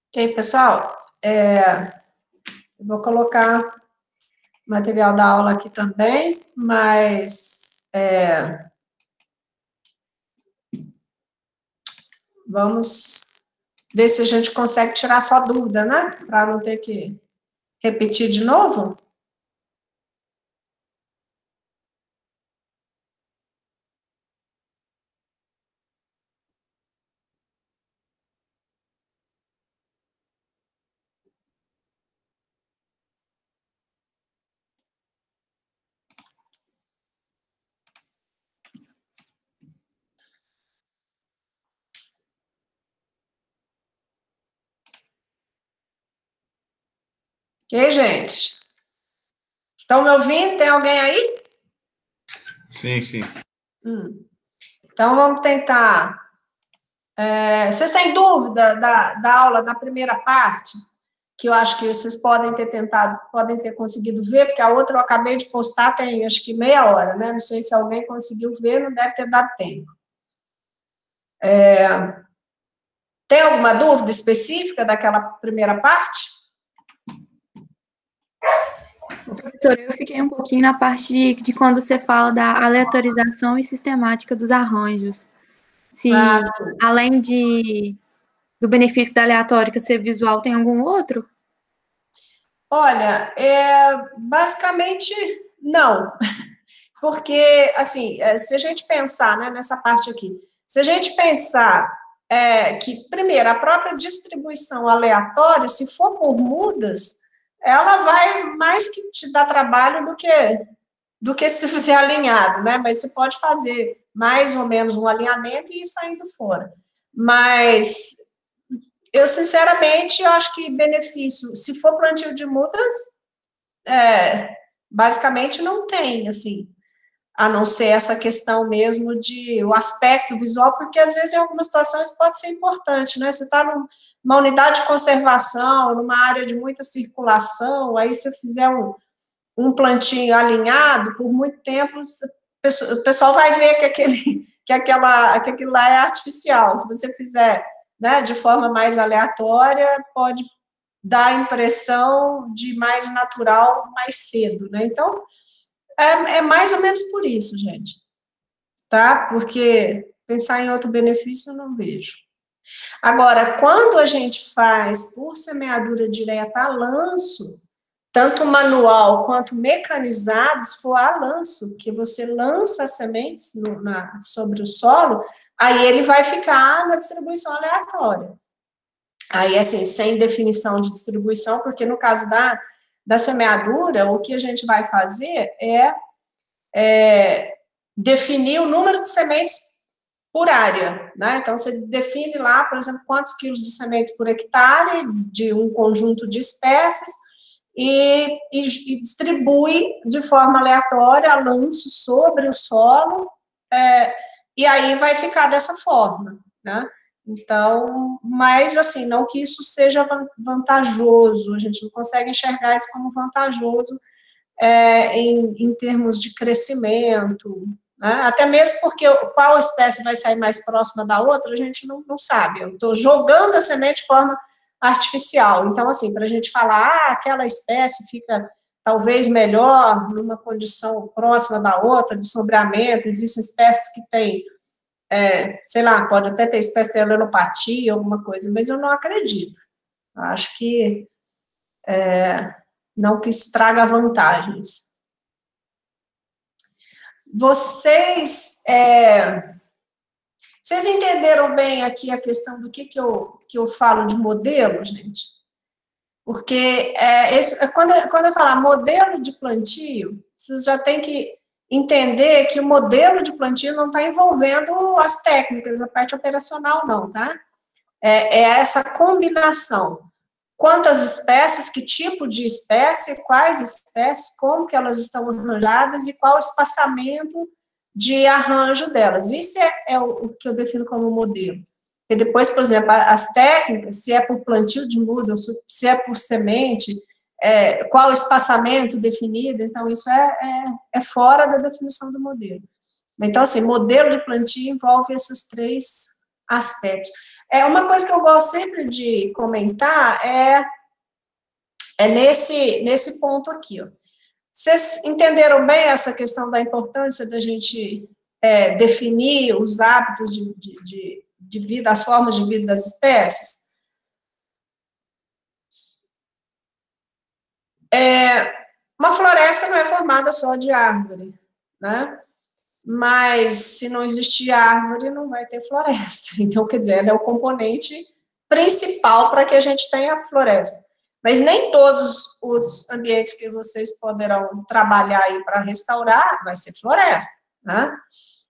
Ok, pessoal, vou colocar o material da aula aqui também, mas vamos ver se a gente consegue tirar só dúvida, né? Para não ter que repetir de novo. Ok, gente? Estão me ouvindo? Tem alguém aí? Sim, sim. Então, vamos tentar. Vocês têm dúvida da aula da primeira parte? Que eu acho que vocês podem ter conseguido ver, porque a outra eu acabei de postar tem, acho que meia hora, né? Não sei se alguém conseguiu ver, não deve ter dado tempo. Tem alguma dúvida específica daquela primeira parte? Professora, eu fiquei um pouquinho na parte de quando você fala da aleatorização e sistemática dos arranjos. Se, além do benefício da aleatórica ser visual, tem algum outro? Olha, basicamente, não. Porque, assim, se a gente pensar, né, nessa parte aqui, se a gente pensar que, primeiro, a própria distribuição aleatória, se for por mudas, ela vai mais que te dar trabalho do que se fizer alinhado, né? Mas você pode fazer mais ou menos um alinhamento e ir saindo fora. Mas eu, sinceramente, eu acho que benefício, se for plantio de mudas, basicamente não tem, assim, a não ser essa questão mesmo de o aspecto visual, porque às vezes em algumas situações pode ser importante, né? Você está numa unidade de conservação, numa área de muita circulação, aí se fizer um plantio alinhado, por muito tempo, o pessoal vai ver que aquilo lá é artificial. Se você fizer, né, de forma mais aleatória, pode dar a impressão de mais natural mais cedo, né? Então, é mais ou menos por isso, gente. Tá? Porque pensar em outro benefício eu não vejo. Agora, quando a gente faz por semeadura direta a lanço, tanto manual quanto mecanizado, se for a lanço, que você lança as sementes sobre o solo, aí ele vai ficar na distribuição aleatória. Aí, assim, sem definição de distribuição, porque no caso da semeadura, o que a gente vai fazer definir o número de sementes por área, né? Então, você define lá, por exemplo, quantos quilos de sementes por hectare de um conjunto de espécies e distribui de forma aleatória, a lanço sobre o solo, e aí vai ficar dessa forma, né? Então, mas assim, não que isso seja vantajoso, a gente não consegue enxergar isso como vantajoso em termos de crescimento, né? Até mesmo porque qual espécie vai sair mais próxima da outra, a gente não sabe. Eu estou jogando a semente de forma artificial. Então, assim, para a gente falar, aquela espécie fica talvez melhor numa condição próxima da outra, de sombreamento, existem espécies que têm, sei lá, pode até ter espécie de alenopatia, alguma coisa, mas eu não acredito. Eu acho que não que estraga vantagens. Vocês entenderam bem aqui a questão do que eu falo de modelo, gente? Porque quando eu falar modelo de plantio, vocês já têm que entender que o modelo de plantio não está envolvendo as técnicas, a parte operacional não, tá? É essa combinação. Quantas espécies, que tipo de espécie, quais espécies, como que elas estão arranjadas e qual o espaçamento de arranjo delas. Isso é o que eu defino como modelo. E depois, por exemplo, as técnicas, se é por plantio de muda, se é por semente, qual o espaçamento definido, então isso é fora da definição do modelo. Então, assim, modelo de plantio envolve esses 3 aspectos. Uma coisa que eu gosto sempre de comentar é nesse ponto aqui, ó. Vocês entenderam bem essa questão da importância da gente definir os hábitos de vida, as formas de vida das espécies? Uma floresta não é formada só de árvore, né? Mas se não existir árvore, não vai ter floresta. Então, quer dizer, ela é o componente principal para que a gente tenha floresta. Mas nem todos os ambientes que vocês poderão trabalhar aí para restaurar vai ser floresta, né?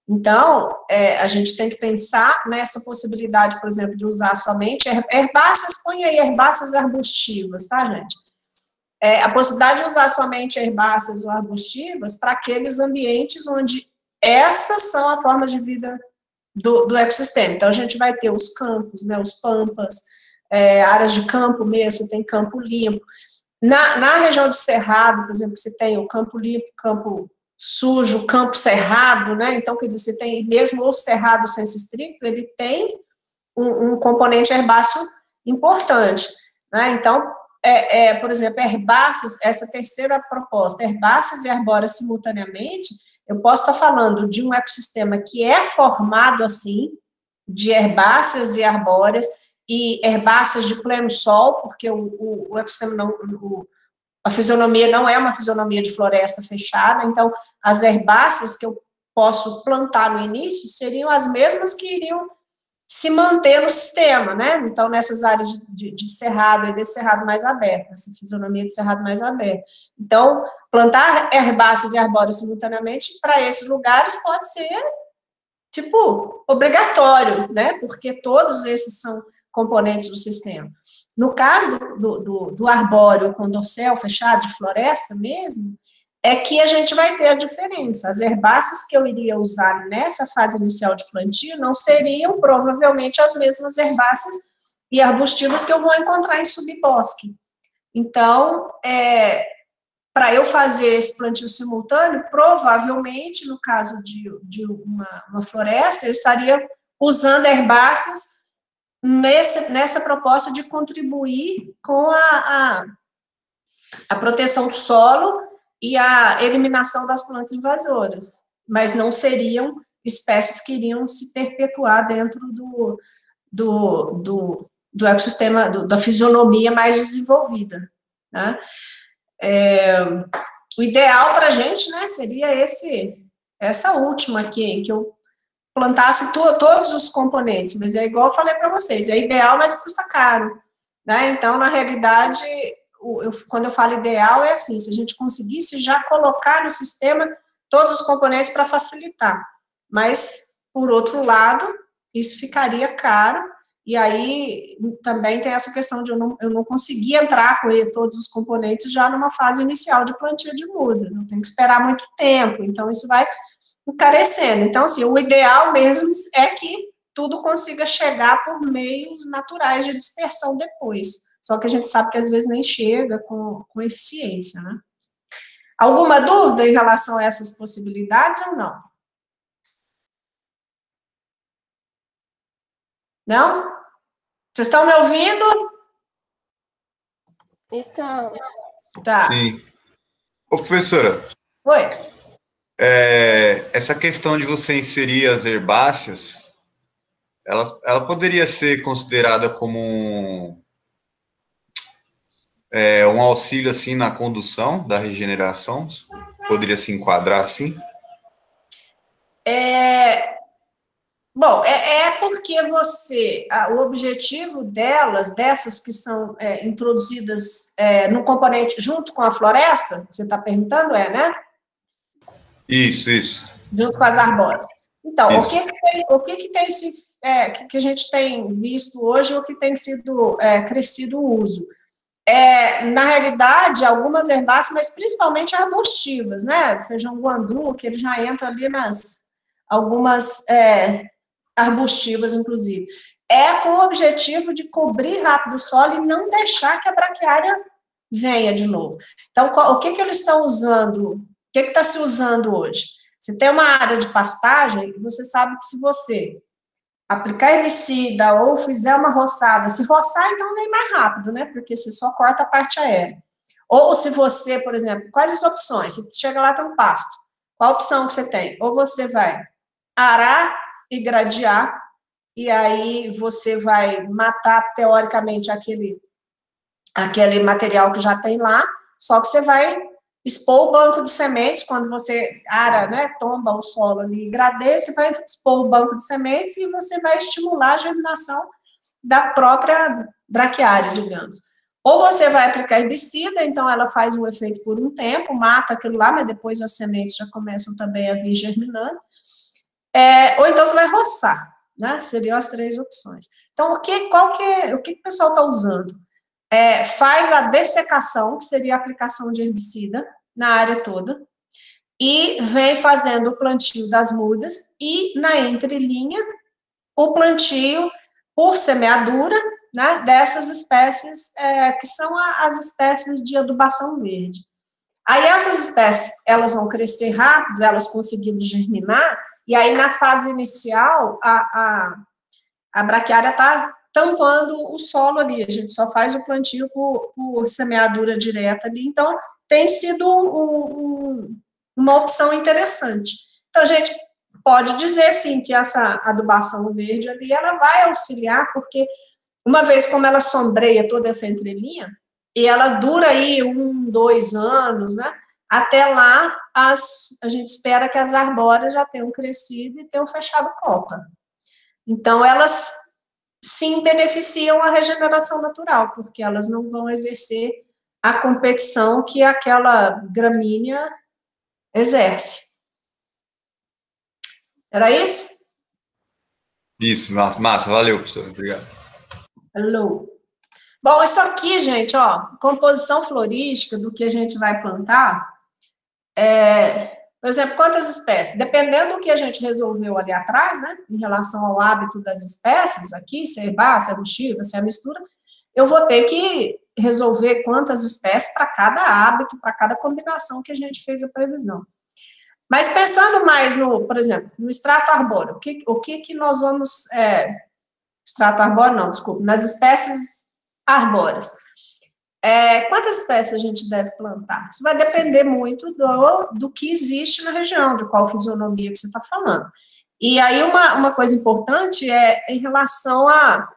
Então, a gente tem que pensar nessa possibilidade, por exemplo, de usar somente herbáceas, põe aí herbáceas arbustivas, tá, gente? A possibilidade de usar somente herbáceas ou arbustivas para aqueles ambientes onde essas são a forma de vida do ecossistema. Então, a gente vai ter os campos, né, os pampas, áreas de campo mesmo, você tem campo limpo. Na região de cerrado, por exemplo, você tem o campo limpo, campo sujo, campo cerrado, né? Então, quer dizer, você tem mesmo o cerrado senso estricto, ele tem um componente herbáceo importante, né? Então, por exemplo, herbáceas, essa terceira proposta, herbáceas e arbóreas simultaneamente, eu posso estar falando de um ecossistema que é formado assim, de herbáceas e arbóreas, e herbáceas de pleno sol, porque o ecossistema a fisionomia não é uma fisionomia de floresta fechada, então as herbáceas que eu posso plantar no início seriam as mesmas que iriam se manter no sistema, né? Então, nessas áreas de cerrado, e desse cerrado mais aberto, essa fisionomia de cerrado mais aberto. Então, plantar herbáceas e arbóreas simultaneamente para esses lugares pode ser, tipo, obrigatório, né? Porque todos esses são componentes do sistema. No caso do arbóreo com dossel fechado, de floresta mesmo, é que a gente vai ter a diferença. As herbáceas que eu iria usar nessa fase inicial de plantio não seriam, provavelmente, as mesmas herbáceas e arbustivas que eu vou encontrar em subbosque. Então, para eu fazer esse plantio simultâneo, provavelmente, no caso de uma floresta, eu estaria usando herbáceas nessa proposta de contribuir com a proteção do solo e a eliminação das plantas invasoras, mas não seriam espécies que iriam se perpetuar dentro do ecossistema, da fisionomia mais desenvolvida, né? O ideal para a gente, né, seria essa última aqui, que eu plantasse todos os componentes, mas é igual eu falei para vocês, é ideal, mas custa caro, né? Então, na realidade, quando eu falo ideal, é assim, se a gente conseguisse já colocar no sistema todos os componentes para facilitar, mas, por outro lado, isso ficaria caro, e aí também tem essa questão de eu não conseguir entrar com todos os componentes já numa fase inicial de plantio de mudas, eu tenho que esperar muito tempo, então isso vai encarecendo. Então, assim, o ideal mesmo é que tudo consiga chegar por meios naturais de dispersão depois. Só que a gente sabe que às vezes nem chega com eficiência, né? Alguma dúvida em relação a essas possibilidades ou não? Não? Vocês estão me ouvindo? Estamos. Tá. Sim. Ô, professora. Oi. Essa questão de você inserir as herbáceas, ela poderia ser considerada como um auxílio, assim, na condução da regeneração? Poderia se enquadrar assim? Bom, porque o objetivo dessas que são introduzidas no componente junto com a floresta, você está perguntando, né? Isso. Junto com as arbóreas. Então, o que tem que a gente tem visto hoje, o que tem sido crescido o uso? Na realidade, algumas herbáceas, mas principalmente arbustivas, né? Feijão guandu, que ele já entra ali algumas arbustivas, inclusive. Com o objetivo de cobrir rápido o solo e não deixar que a braquiária venha de novo. Então, o que eles estão usando? O que está se usando hoje? Você tem uma área de pastagem, você sabe que se você aplicar herbicida ou fizer uma roçada, se roçar, então vem mais rápido, né? Porque você só corta a parte aérea. Ou se você, por exemplo, quais as opções? Você chega lá, tem um pasto. Qual a opção que você tem? Ou você vai arar e gradear, e aí você vai matar, teoricamente, aquele material que já tem lá, só que você vai expor o banco de sementes, quando você ara, né, tomba o solo ali e gradeia, você vai expor o banco de sementes e você vai estimular a germinação da própria braquiária, digamos. Ou você vai aplicar herbicida, então ela faz um efeito por um tempo, mata aquilo lá, mas depois as sementes já começam também a vir germinando. Ou então você vai roçar, né? Seriam as 3 opções. Então, o que o pessoal está usando? Faz a dessecação, que seria a aplicação de herbicida na área toda, e vem fazendo o plantio das mudas, e na entrelinha, o plantio por semeadura, né, dessas espécies, que são as espécies de adubação verde. Aí essas espécies, elas vão crescer rápido, elas conseguindo germinar, e aí na fase inicial, a braquiária está tampando o solo ali, a gente só faz o plantio por semeadura direta ali, então tem sido uma opção interessante. Então, a gente pode dizer, sim, que essa adubação verde ali, ela vai auxiliar, porque uma vez como ela sombreia toda essa entrelinha, e ela dura aí 1, 2 anos, né, até lá, a gente espera que as arbóreas já tenham crescido e tenham fechado copa. Então, elas sim beneficiam a regeneração natural, porque elas não vão exercer a competição que aquela gramínea exerce. Era isso? Isso, massa, valeu, professor, obrigado. Hello. Bom, isso aqui, gente, ó, composição florística do que a gente vai plantar, por exemplo, quantas espécies? Dependendo do que a gente resolveu ali atrás, né, em relação ao hábito das espécies aqui, se é herbácea, se é arbustiva, se é mistura, eu vou ter que resolver quantas espécies para cada hábito, para cada combinação que a gente fez a previsão. Mas pensando mais no, por exemplo, no extrato arbóreo, o que nós vamos... extrato arbóreo, não, desculpa, nas espécies arbóreas. Quantas espécies a gente deve plantar? Isso vai depender muito do que existe na região, de qual fisionomia que você está falando. E aí, uma coisa importante é em relação à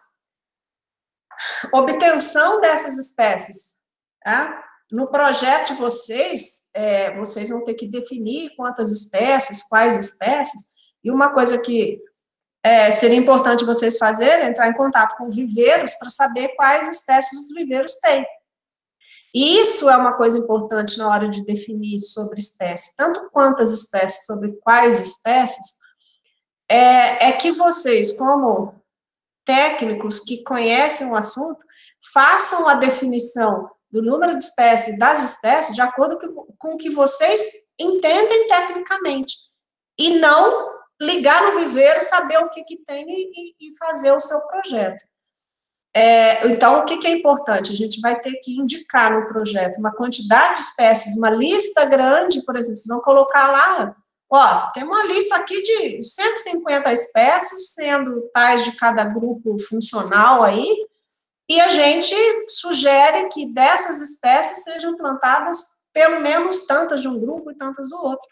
obtenção dessas espécies. Tá? No projeto de vocês, vocês vão ter que definir quantas espécies, quais espécies, e uma coisa que seria importante vocês fazerem é entrar em contato com viveiros para saber quais espécies os viveiros têm. E isso é uma coisa importante na hora de definir sobre espécie, tanto quantas espécies, sobre quais espécies, que vocês, como técnicos que conhecem o assunto, façam a definição do número de espécies das espécies de acordo com o que vocês entendem tecnicamente, e não ligar no viveiro, saber o que tem e fazer o seu projeto. Então, o que é importante? A gente vai ter que indicar no projeto uma quantidade de espécies, uma lista grande, por exemplo, vocês vão colocar lá, ó, tem uma lista aqui de 150 espécies, sendo tais de cada grupo funcional aí, e a gente sugere que dessas espécies sejam plantadas pelo menos tantas de um grupo e tantas do outro.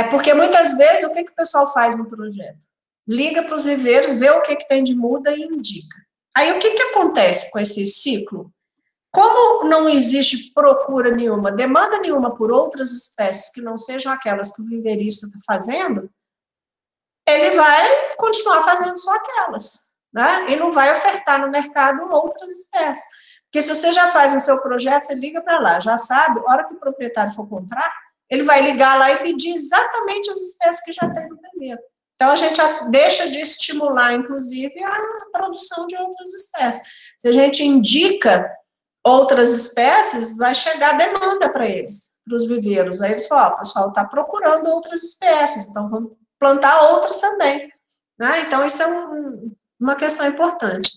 Porque muitas vezes, o que o pessoal faz no projeto? Liga para os viveiros, vê o que tem de muda e indica. Aí, o que acontece com esse ciclo? Como não existe procura nenhuma, demanda nenhuma por outras espécies que não sejam aquelas que o viveirista está fazendo, ele vai continuar fazendo só aquelas, né? E não vai ofertar no mercado outras espécies. Porque se você já faz o seu projeto, você liga para lá, já sabe, a hora que o proprietário for comprar, ele vai ligar lá e pedir exatamente as espécies que já tem no primeiro. Então, a gente deixa de estimular, inclusive, a produção de outras espécies. Se a gente indica outras espécies, vai chegar demanda para eles, para os viveiros. Aí eles falam, o pessoal está procurando outras espécies, então vamos plantar outras também. Né? Então, isso é uma questão importante.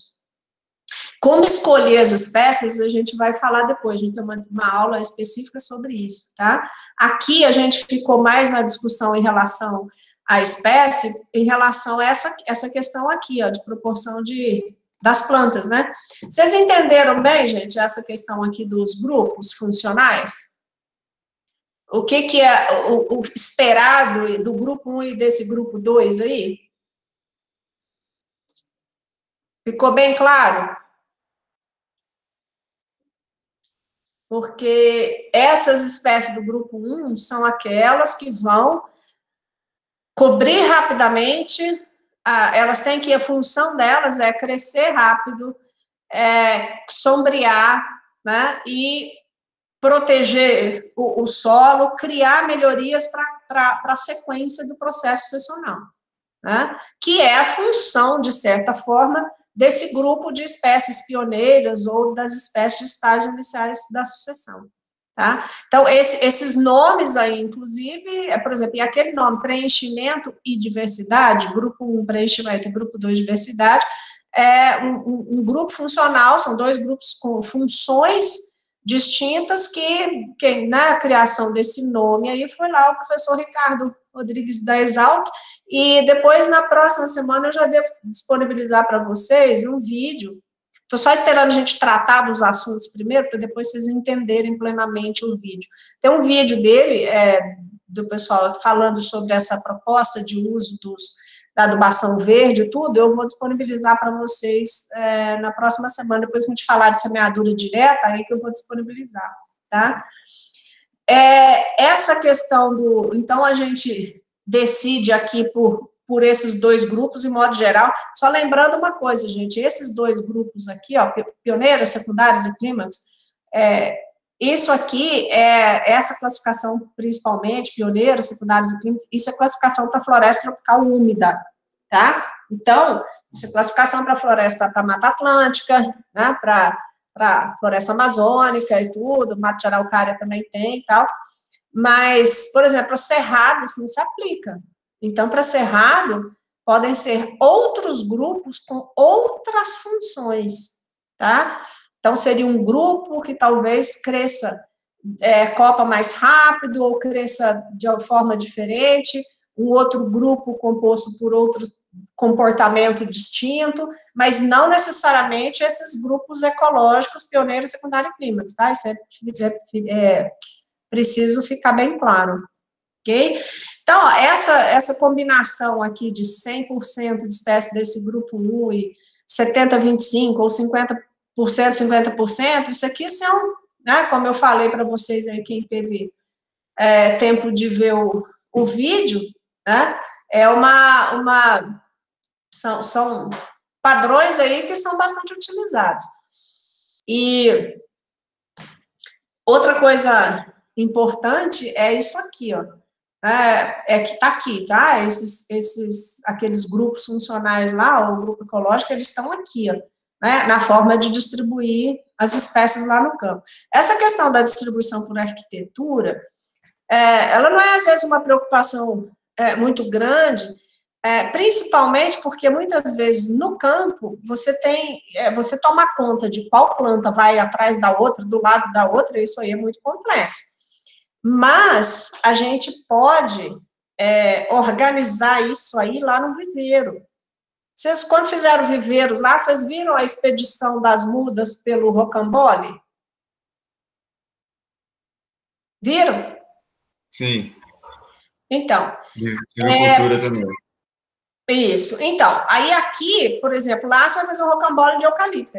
como escolher as espécies, a gente vai falar depois, a gente tem uma aula específica sobre isso, tá? Aqui a gente ficou mais na discussão em relação à espécie, em relação a essa questão aqui, ó, de proporção das plantas, né? Vocês entenderam bem, gente, essa questão aqui dos grupos funcionais? O que é o esperado do grupo 1 e desse grupo 2 aí? Ficou bem claro? Porque essas espécies do grupo 1 são aquelas que vão cobrir rapidamente, elas têm que, a função delas é crescer rápido, sombrear, né, e proteger o solo, criar melhorias para a sequência do processo sucessional, né, que é a função, de certa forma, desse grupo de espécies pioneiras ou das espécies de estágios iniciais da sucessão, tá? Então, esses nomes aí, inclusive, por exemplo, e aquele nome, preenchimento e diversidade, grupo 1, preenchimento, e grupo 2, diversidade, é um grupo funcional, são dois grupos com funções distintas que na criação desse nome aí foi lá o professor Ricardo Rodrigues da Exalc, e depois, na próxima semana, eu já devo disponibilizar para vocês um vídeo. Estou só esperando a gente tratar dos assuntos primeiro, para depois vocês entenderem plenamente o vídeo. Tem um vídeo dele, do pessoal, falando sobre essa proposta de uso da adubação verde e tudo, eu vou disponibilizar para vocês na próxima semana, depois que a gente falar de semeadura direta, aí que eu vou disponibilizar, tá? Essa questão então a gente decide aqui por esses dois grupos, em modo geral, só lembrando uma coisa, gente, esses dois grupos aqui, ó, pioneiras, secundárias e clímax, isso aqui, essa classificação, principalmente, pioneiras, secundárias e clímax, isso é classificação para floresta tropical úmida, tá? Então, isso é classificação para floresta, para Mata Atlântica, né, para floresta amazônica e tudo, Mato de Araucária também tem e tal, mas, por exemplo, para cerrado isso não se aplica. Então, para cerrado, podem ser outros grupos com outras funções, tá? Então, seria um grupo que talvez cresça, copa mais rápido, ou cresça de uma forma diferente, um outro grupo composto por outro comportamento distinto, mas não necessariamente esses grupos ecológicos, pioneiros, secundário e clímax, tá? Isso preciso ficar bem claro, ok? Então, ó, essa combinação aqui de 100% de espécies desse grupo 1 e 70-25 ou 50%, 50%, isso aqui são, né, como eu falei para vocês aí, quem teve tempo de ver o vídeo, né, são padrões aí que são bastante utilizados. E outra coisa importante é isso aqui, ó, que está aqui, tá? Aqueles grupos funcionais lá, o grupo ecológico, eles estão aqui, ó, né, na forma de distribuir as espécies lá no campo. Essa questão da distribuição por arquitetura, ela não é, às vezes, uma preocupação muito grande, principalmente porque, muitas vezes, no campo, você toma conta de qual planta vai atrás da outra, do lado da outra, isso aí é muito complexo. Mas a gente pode organizar isso aí lá no viveiro. Vocês, quando fizeram viveiros lá, vocês viram a expedição das mudas pelo Rocambole? Viram? Sim. Então. Silvicultura também. Isso. Então, aí aqui, por exemplo, lá você vai fazer um rocambole de eucalipto,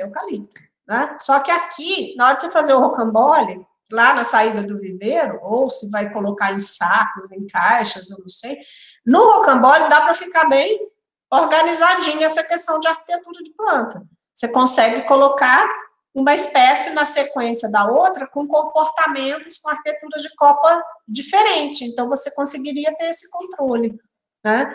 né? Só que aqui, na hora de você fazer o rocambole, lá na saída do viveiro, ou se vai colocar em sacos, em caixas, eu não sei, no rocambole dá para ficar bem organizadinha essa questão de arquitetura de planta. Você consegue colocar uma espécie na sequência da outra com comportamentos, com arquiteturas de copa diferente, então você conseguiria ter esse controle, né?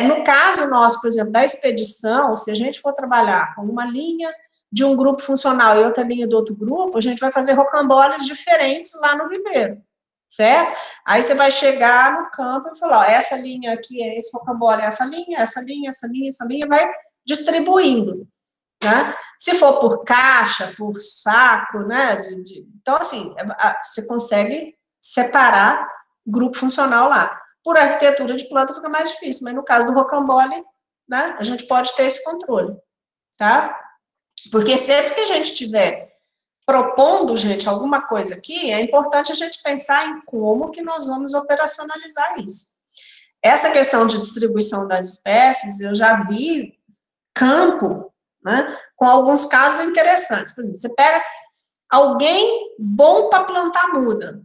No caso nosso, por exemplo, da expedição, se a gente for trabalhar com uma linha de um grupo funcional e outra linha do outro grupo, a gente vai fazer rocamboles diferentes lá no viveiro, certo? Aí você vai chegar no campo e falar, ó, essa linha aqui é esse rocambole, essa linha, vai distribuindo. né? Se for por caixa, por saco, né? Então, assim, você consegue separar grupo funcional lá. Por arquitetura de planta fica mais difícil, mas no caso do rocambole, né, a gente pode ter esse controle, tá? Porque sempre que a gente tiver propondo, gente, alguma coisa aqui, é importante a gente pensar em como que nós vamos operacionalizar isso. Essa questão de distribuição das espécies, eu já vi campo, né, com alguns casos interessantes. Por exemplo, você pega alguém bom para plantar muda.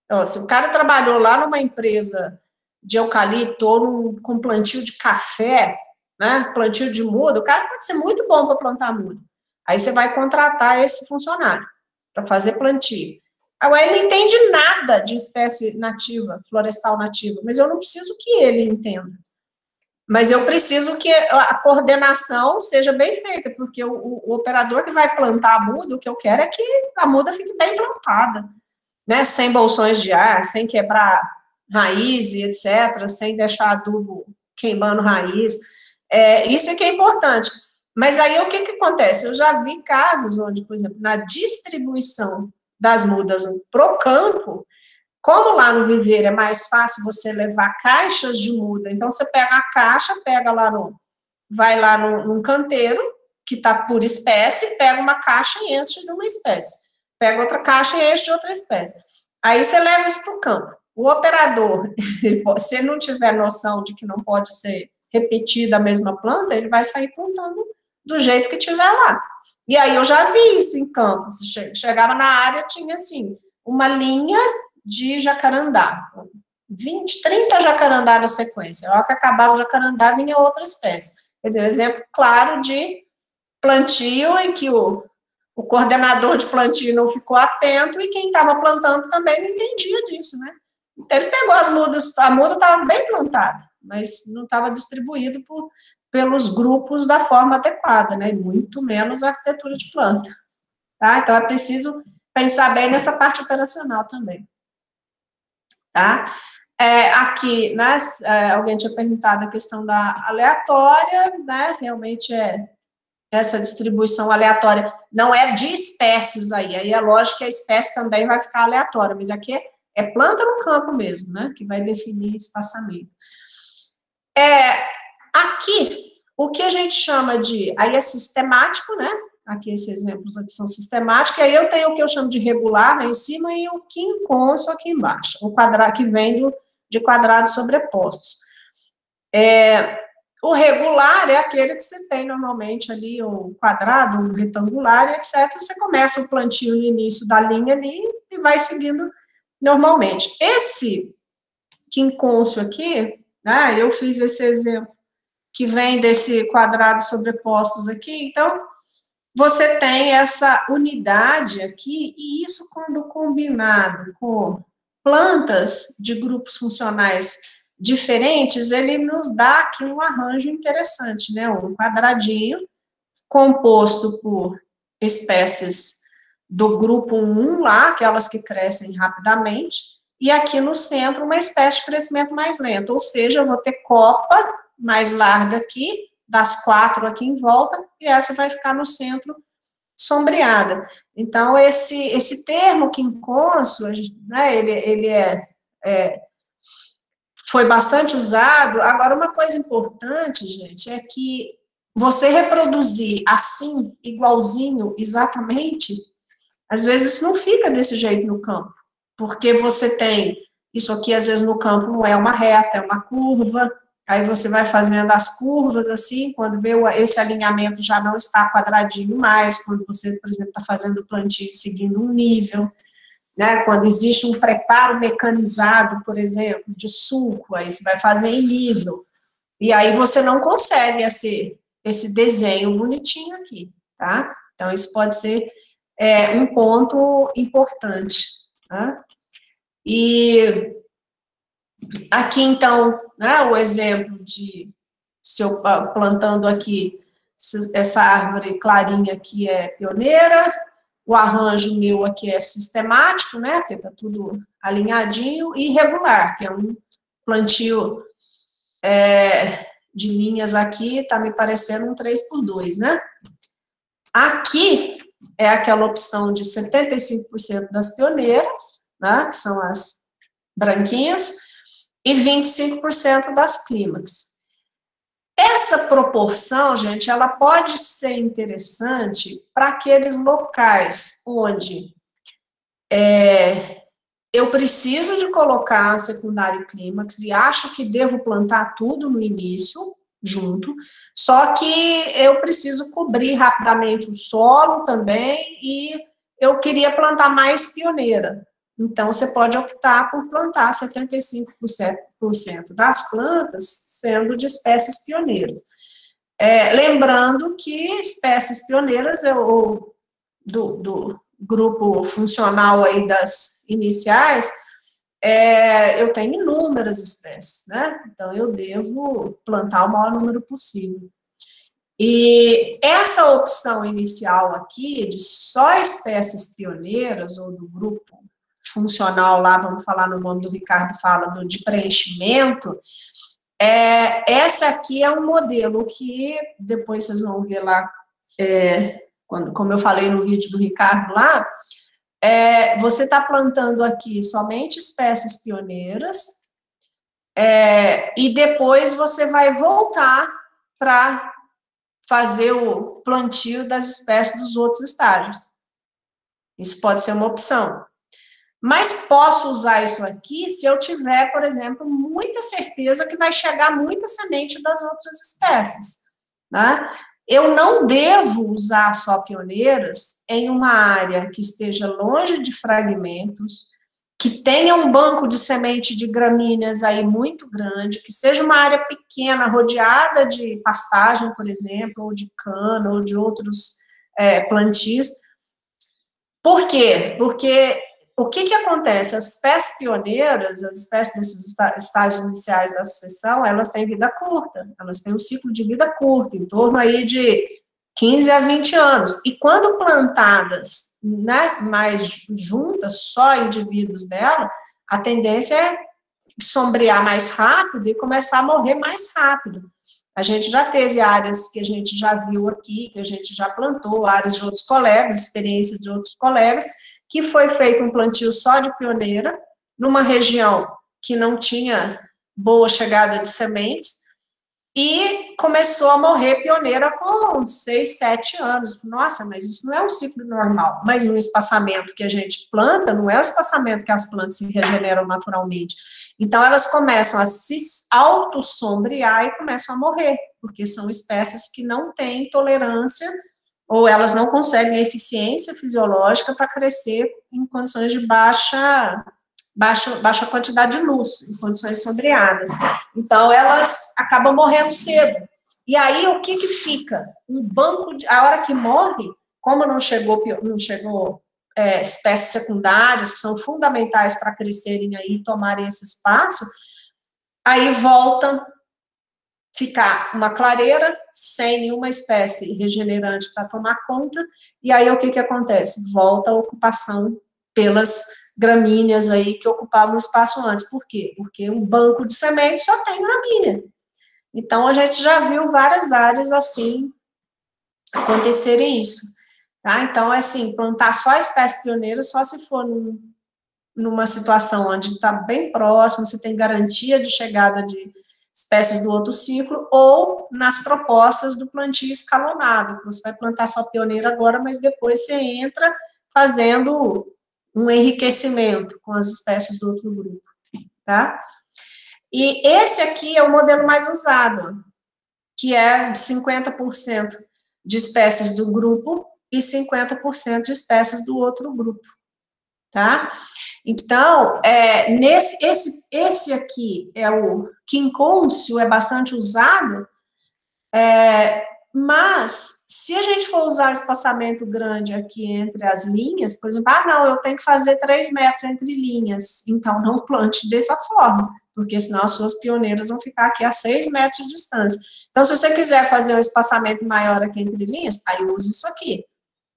Então, se o cara trabalhou lá numa empresa de eucalipto ou com plantio de café, né, plantio de muda, o cara pode ser muito bom para plantar muda. Aí você vai contratar esse funcionário para fazer plantio. Agora, ele não entende nada de espécie nativa, florestal nativa, mas eu não preciso que ele entenda. Mas eu preciso que a coordenação seja bem feita, porque o operador que vai plantar a muda, o que eu quero é que a muda fique bem plantada, né? Sem bolsões de ar, sem quebrar raiz e etc., sem deixar adubo queimando raiz. Isso é que é importante. Mas aí o que acontece? Eu já vi casos onde, por exemplo, na distribuição das mudas para o campo, como lá no viveiro é mais fácil você levar caixas de muda, então você pega a caixa, vai lá num canteiro, que está por espécie, pega uma caixa e enche de uma espécie. Pega outra caixa e enche de outra espécie. Aí você leva isso para o campo. O operador, se ele não tiver noção de que não pode ser repetida a mesma planta, ele vai sair plantando do jeito que tiver lá. E aí eu já vi isso em campo. Você chegava na área, tinha assim, uma linha de jacarandá, 20, 30 jacarandá na sequência. A hora que acabava o jacarandá, vinha outra espécie. Quer dizer, um exemplo claro de plantio em que o coordenador de plantio não ficou atento e quem estava plantando também não entendia disso, né? Então, ele pegou as mudas, a muda estava bem plantada, mas não estava distribuído pelos grupos da forma adequada, né? Muito menos a arquitetura de planta. Tá? Então, é preciso pensar bem nessa parte operacional também. Tá? Aqui, né, alguém tinha perguntado a questão da aleatória, né? Realmente essa distribuição aleatória não é de espécies aí é lógico que a espécie também vai ficar aleatória, mas aqui é planta no campo mesmo, né, que vai definir espaçamento. Aqui, o que a gente chama de, aí é sistemático, né, aqui esses exemplos aqui são sistemáticos, aí eu tenho o que eu chamo de regular, né, em cima, e o quinconso aqui embaixo, o quadrado que vem de quadrados sobrepostos. O regular é aquele que você tem normalmente ali, um quadrado, um retangular, etc. Você começa o plantio no início da linha ali e vai seguindo normalmente. Esse quincôncio aqui, né, eu fiz esse exemplo que vem desse quadrado sobrepostos aqui, então você tem essa unidade aqui, e isso quando combinado com plantas de grupos funcionais diferentes, ele nos dá aqui um arranjo interessante, né? Um quadradinho composto por espécies do grupo 1 lá, aquelas que crescem rapidamente, e aqui no centro uma espécie de crescimento mais lento, ou seja, eu vou ter copa mais larga aqui, das 4 aqui em volta, e essa vai ficar no centro sombreada. Então, esse termo quincôncio, né, ele foi bastante usado. Agora, uma coisa importante, gente, é que você reproduzir assim, igualzinho, exatamente, às vezes não fica desse jeito no campo, porque você tem, isso aqui às vezes no campo não é uma reta, é uma curva, aí você vai fazendo as curvas assim, quando vê esse alinhamento já não está quadradinho mais, quando você, por exemplo, está fazendo o plantio seguindo um nível, né, quando existe um preparo mecanizado, por exemplo, de sulco, aí você vai fazer em nível, e aí você não consegue esse desenho bonitinho aqui, tá? Então, isso pode ser um ponto importante, tá? E aqui, então, né, o exemplo de, se eu plantando aqui, essa árvore clarinha aqui é pioneira, o arranjo meu aqui é sistemático, né, porque está tudo alinhadinho, e irregular, que é um plantio de linhas aqui, está me parecendo um 3x2, né? Aqui é aquela opção de 75% das pioneiras, né, que são as branquinhas, e 25% das clímax. Essa proporção, gente, ela pode ser interessante para aqueles locais onde eu preciso de colocar secundário e clímax e acho que devo plantar tudo no início, junto, só que eu preciso cobrir rapidamente o solo também e eu queria plantar mais pioneira. Então, você pode optar por plantar 75% das plantas sendo de espécies pioneiras. Lembrando que espécies pioneiras, do grupo funcional aí das iniciais, eu tenho inúmeras espécies, né? Então, eu devo plantar o maior número possível. E essa opção inicial aqui, de só espécies pioneiras, ou do grupo funcional lá, vamos falar no nome do Ricardo, fala de preenchimento, essa aqui é um modelo que, depois vocês vão ver lá, como eu falei no vídeo do Ricardo lá, você está plantando aqui somente espécies pioneiras, e depois você vai voltar para fazer o plantio das espécies dos outros estágios. Isso pode ser uma opção. Mas posso usar isso aqui se eu tiver, por exemplo, muita certeza que vai chegar muita semente das outras espécies, né? Eu não devo usar só pioneiras em uma área que esteja longe de fragmentos, que tenha um banco de semente de gramíneas aí muito grande, que seja uma área pequena, rodeada de pastagem, por exemplo, ou de cana, ou de outros plantios. Por quê? Porque o que acontece? As espécies pioneiras, as espécies desses estágios iniciais da sucessão, elas têm vida curta, elas têm um ciclo de vida curto, em torno aí de 15 a 20 anos. E quando plantadas, né, mais juntas, só indivíduos dela, a tendência é sombrear mais rápido e começar a morrer mais rápido. A gente já teve áreas que a gente já viu aqui, que a gente já plantou, áreas de outros colegas, experiências de outros colegas, que foi feito um plantio só de pioneira, numa região que não tinha boa chegada de sementes, e começou a morrer pioneira com 6, 7 anos. Nossa, mas isso não é um ciclo normal. Mas no espaçamento que a gente planta, não é o espaçamento que as plantas se regeneram naturalmente. Então, elas começam a se autossombrear e começam a morrer, porque são espécies que não têm tolerância, ou elas não conseguem eficiência fisiológica para crescer em condições de baixa quantidade de luz, em condições sombreadas. Então, elas acabam morrendo cedo. E aí, o que fica? Um banco, a hora que morre, como não chegou espécies secundárias, que são fundamentais para crescerem aí e tomarem esse espaço, aí volta ficar uma clareira, sem nenhuma espécie regenerante para tomar conta, e aí o que acontece? Volta a ocupação pelas gramíneas aí que ocupavam o espaço antes. Por quê? Porque um banco de semente só tem gramínea. Então, a gente já viu várias áreas assim acontecerem isso. Tá? Então, assim, plantar só espécie pioneira só se for numa situação onde está bem próximo, você tem garantia de chegada de espécies do outro ciclo, ou nas propostas do plantio escalonado, você vai plantar só pioneira agora, mas depois você entra fazendo um enriquecimento com as espécies do outro grupo, tá? E esse aqui é o modelo mais usado, que é de 50% de espécies do grupo e 50% de espécies do outro grupo, tá? Então, esse aqui é o quincúncio, é bastante usado, mas se a gente for usar o espaçamento grande aqui entre as linhas, por exemplo, não, eu tenho que fazer 3 metros entre linhas, então não plante dessa forma, porque senão as suas pioneiras vão ficar aqui a 6 metros de distância. Então, se você quiser fazer um espaçamento maior aqui entre linhas, aí use isso aqui.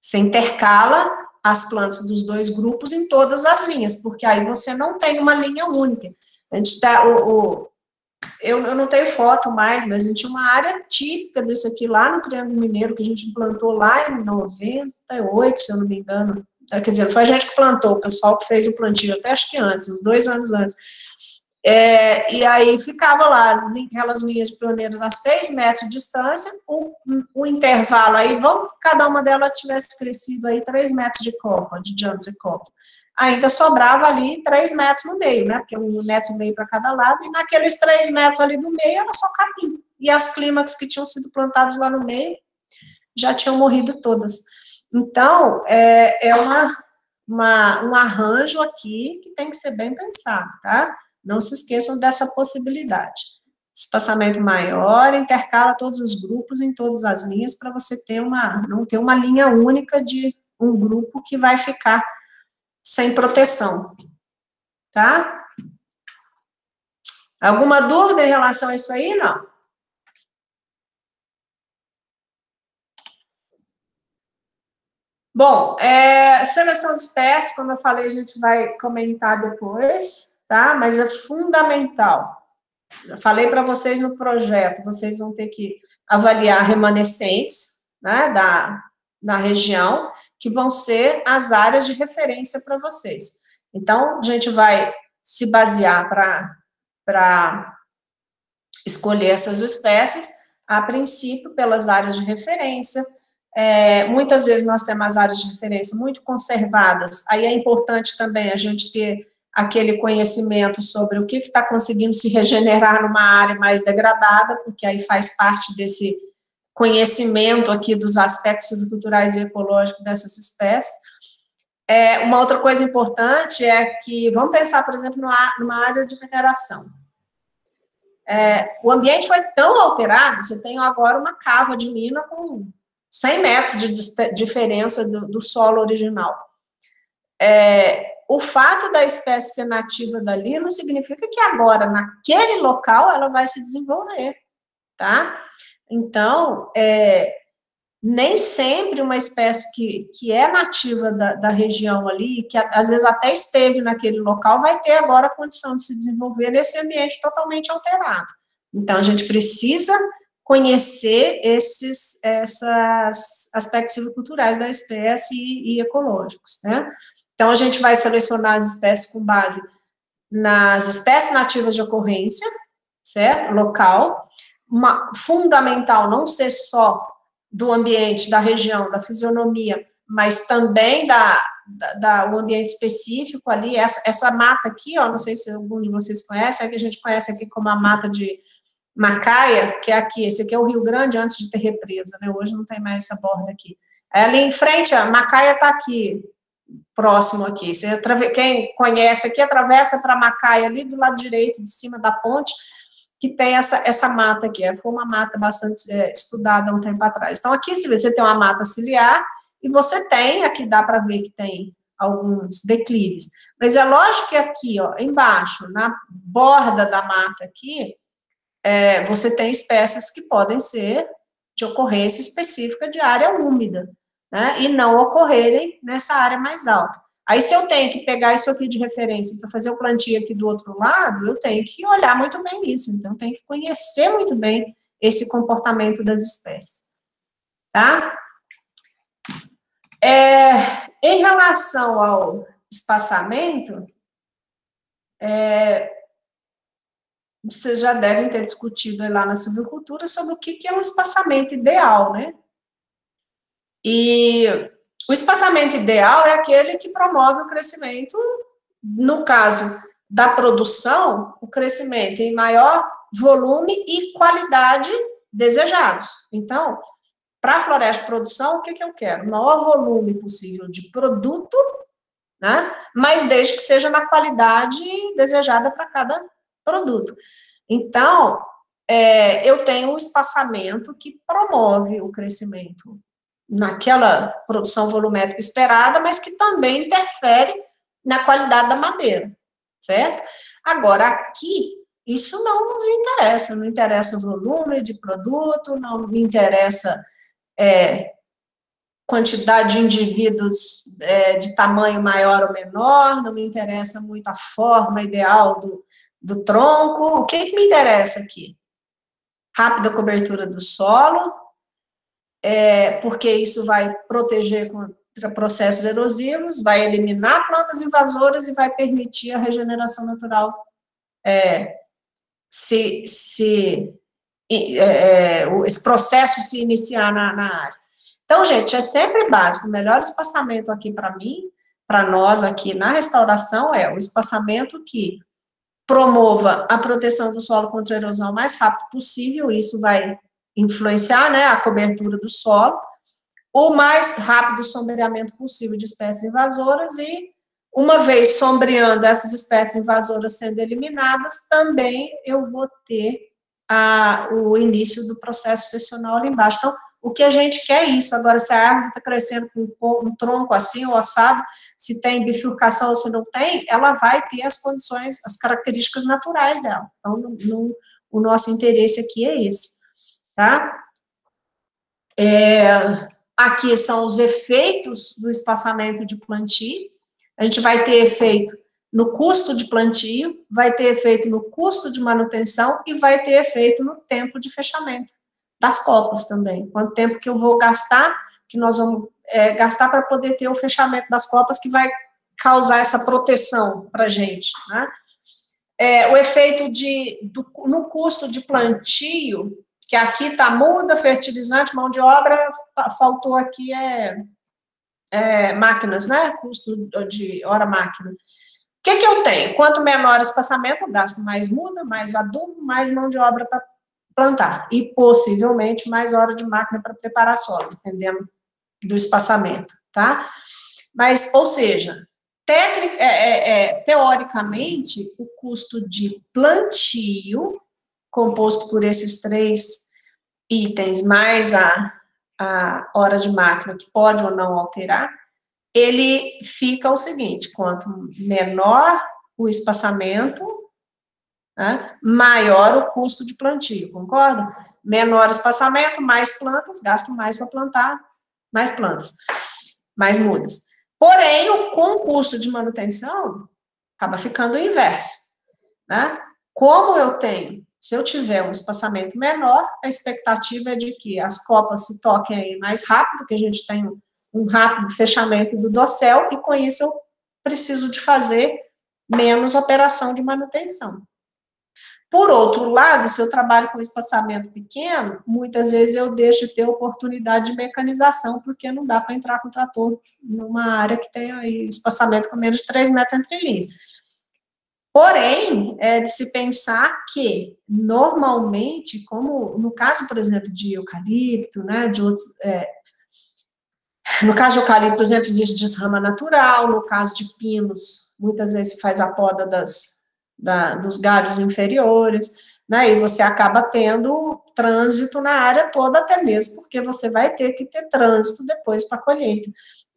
Você intercala as plantas dos dois grupos em todas as linhas, porque aí você não tem uma linha única. A gente eu não tenho foto mais, mas a gente tinha uma área típica desse aqui lá no Triângulo Mineiro, que a gente implantou lá em 98, se eu não me engano. Quer dizer, não foi a gente que plantou, o pessoal que fez o plantio, até acho que antes, uns 2 anos antes. E aí ficava lá, aquelas linhas de pioneiros a 6 metros de distância, o intervalo aí, vamos que cada uma delas tivesse crescido aí 3 metros de copa, de diâmetro de copa. Ainda sobrava ali 3 metros no meio, né, porque 1,5 metro para cada lado, e naqueles 3 metros ali no meio era só capim. E as clímax que tinham sido plantadas lá no meio já tinham morrido todas. Então, um arranjo aqui que tem que ser bem pensado, tá? Não se esqueçam dessa possibilidade. Espaçamento maior, intercala todos os grupos em todas as linhas para você não ter uma linha única de um grupo que vai ficar sem proteção, tá? Alguma dúvida em relação a isso aí, não? Bom, seleção de espécies, como eu falei, a gente vai comentar depois, tá? Mas é fundamental. Já falei para vocês no projeto, vocês vão ter que avaliar remanescentes, né, da região, que vão ser as áreas de referência para vocês. Então, a gente vai se basear para escolher essas espécies, a princípio, pelas áreas de referência. Muitas vezes nós temos as áreas de referência muito conservadas, aí é importante também a gente ter aquele conhecimento sobre o que está conseguindo se regenerar numa área mais degradada, porque aí faz parte desse conhecimento aqui dos aspectos silviculturais e ecológicos dessas espécies. Uma outra coisa importante é que, vamos pensar, por exemplo, numa área de veneração. O ambiente foi tão alterado, você tem agora uma cava de mina com 100 metros de diferença do solo original. O fato da espécie ser nativa dali não significa que agora, naquele local, ela vai se desenvolver, tá? Então, nem sempre uma espécie que é nativa da região ali, que às vezes até esteve naquele local, vai ter agora a condição de se desenvolver nesse ambiente totalmente alterado. Então, a gente precisa conhecer esses aspectos silviculturais da espécie e ecológicos, né? Então, a gente vai selecionar as espécies com base nas espécies nativas de ocorrência, certo? Local. Fundamental não ser só do ambiente, da região, da fisionomia, mas também o ambiente específico ali. Essa mata aqui, ó, não sei se algum de vocês conhece, é que a gente conhece aqui como a mata de Macaia, que é aqui. Esse aqui é o Rio Grande antes de ter represa, né? Hoje não tem mais essa borda aqui. Ali em frente, a Macaia está aqui, próximo aqui. Quem conhece aqui, atravessa para Macaia, ali do lado direito, de cima da ponte, que tem essa mata aqui. Foi uma mata bastante estudada há um tempo atrás. Então, aqui, se você tem uma mata ciliar, e você tem, aqui dá para ver que tem alguns declives. Mas é lógico que aqui, ó, embaixo, na borda da mata aqui, você tem espécies que podem ser de ocorrência específica de área úmida, né, e não ocorrerem nessa área mais alta. Aí, se eu tenho que pegar isso aqui de referência para fazer o plantio aqui do outro lado, eu tenho que olhar muito bem isso, então, eu tenho que conhecer muito bem esse comportamento das espécies, tá? Em relação ao espaçamento, vocês já devem ter discutido lá na silvicultura sobre o que é um espaçamento ideal, né? E o espaçamento ideal é aquele que promove o crescimento, no caso da produção, o crescimento em maior volume e qualidade desejados. Então, para a floresta de produção, o que eu quero? O maior volume possível de produto, né? Mas desde que seja na qualidade desejada para cada produto. Então, eu tenho um espaçamento que promove o crescimento naquela produção volumétrica esperada, mas que também interfere na qualidade da madeira, certo? Agora, aqui, isso não nos interessa, não interessa o volume de produto, não me interessa quantidade de indivíduos de tamanho maior ou menor, não me interessa muito a forma ideal do tronco, o que me interessa aqui? Rápida cobertura do solo, porque isso vai proteger contra processos erosivos, vai eliminar plantas invasoras e vai permitir a regeneração natural esse processo se iniciar na área. Então, gente, é sempre básico, o melhor espaçamento aqui para mim, para nós aqui na restauração, é o espaçamento que promova a proteção do solo contra a erosão o mais rápido possível, isso vai influenciar, né, a cobertura do solo, o mais rápido sombreamento possível de espécies invasoras e, uma vez sombreando essas espécies invasoras sendo eliminadas, também eu vou ter o início do processo sucessional ali embaixo. Então, o que a gente quer é isso. Agora, se a árvore está crescendo com um tronco assim, ou assado, se tem bifurcação ou se não tem, ela vai ter as condições, as características naturais dela. Então, o nosso interesse aqui é esse, tá? Aqui são os efeitos do espaçamento de plantio. A gente vai ter efeito no custo de plantio, vai ter efeito no custo de manutenção e vai ter efeito no tempo de fechamento das copas também. Quanto tempo que eu vou gastar, que nós vamos gastar para poder ter o fechamento das copas que vai causar essa proteção para a gente, né? O efeito no custo de plantio, que aqui está muda, fertilizante, mão de obra, faltou aqui máquinas, né? Custo de hora máquina. O que eu tenho? Quanto menor o espaçamento, eu gasto mais muda, mais adubo, mais mão de obra para plantar. E, possivelmente, mais hora de máquina para preparar solo, dependendo do espaçamento, tá? Mas, ou seja, teoricamente, o custo de plantio, composto por esses 3 itens, mais a hora de máquina, que pode ou não alterar, ele fica o seguinte: quanto menor o espaçamento, né, maior o custo de plantio, concorda? Menor espaçamento, mais plantas, gasto mais para plantar, mais plantas, mais mudas. Porém, com o custo de manutenção, acaba ficando o inverso, né? Como se eu tiver um espaçamento menor, a expectativa é de que as copas se toquem aí mais rápido, que a gente tem um rápido fechamento do dossel, e com isso eu preciso de fazer menos operação de manutenção. Por outro lado, se eu trabalho com espaçamento pequeno, muitas vezes eu deixo de ter oportunidade de mecanização, porque não dá para entrar com trator numa área que tem aí espaçamento com menos de 3 metros entre linhas. Porém, é de se pensar que, normalmente, como no caso, por exemplo, de eucalipto, né, de outros... no caso de eucalipto, por exemplo, existe desrama natural, no caso de pinos, muitas vezes se faz a poda dos galhos inferiores, né, e você acaba tendo trânsito na área toda, até mesmo porque você vai ter que ter trânsito depois para a colheita.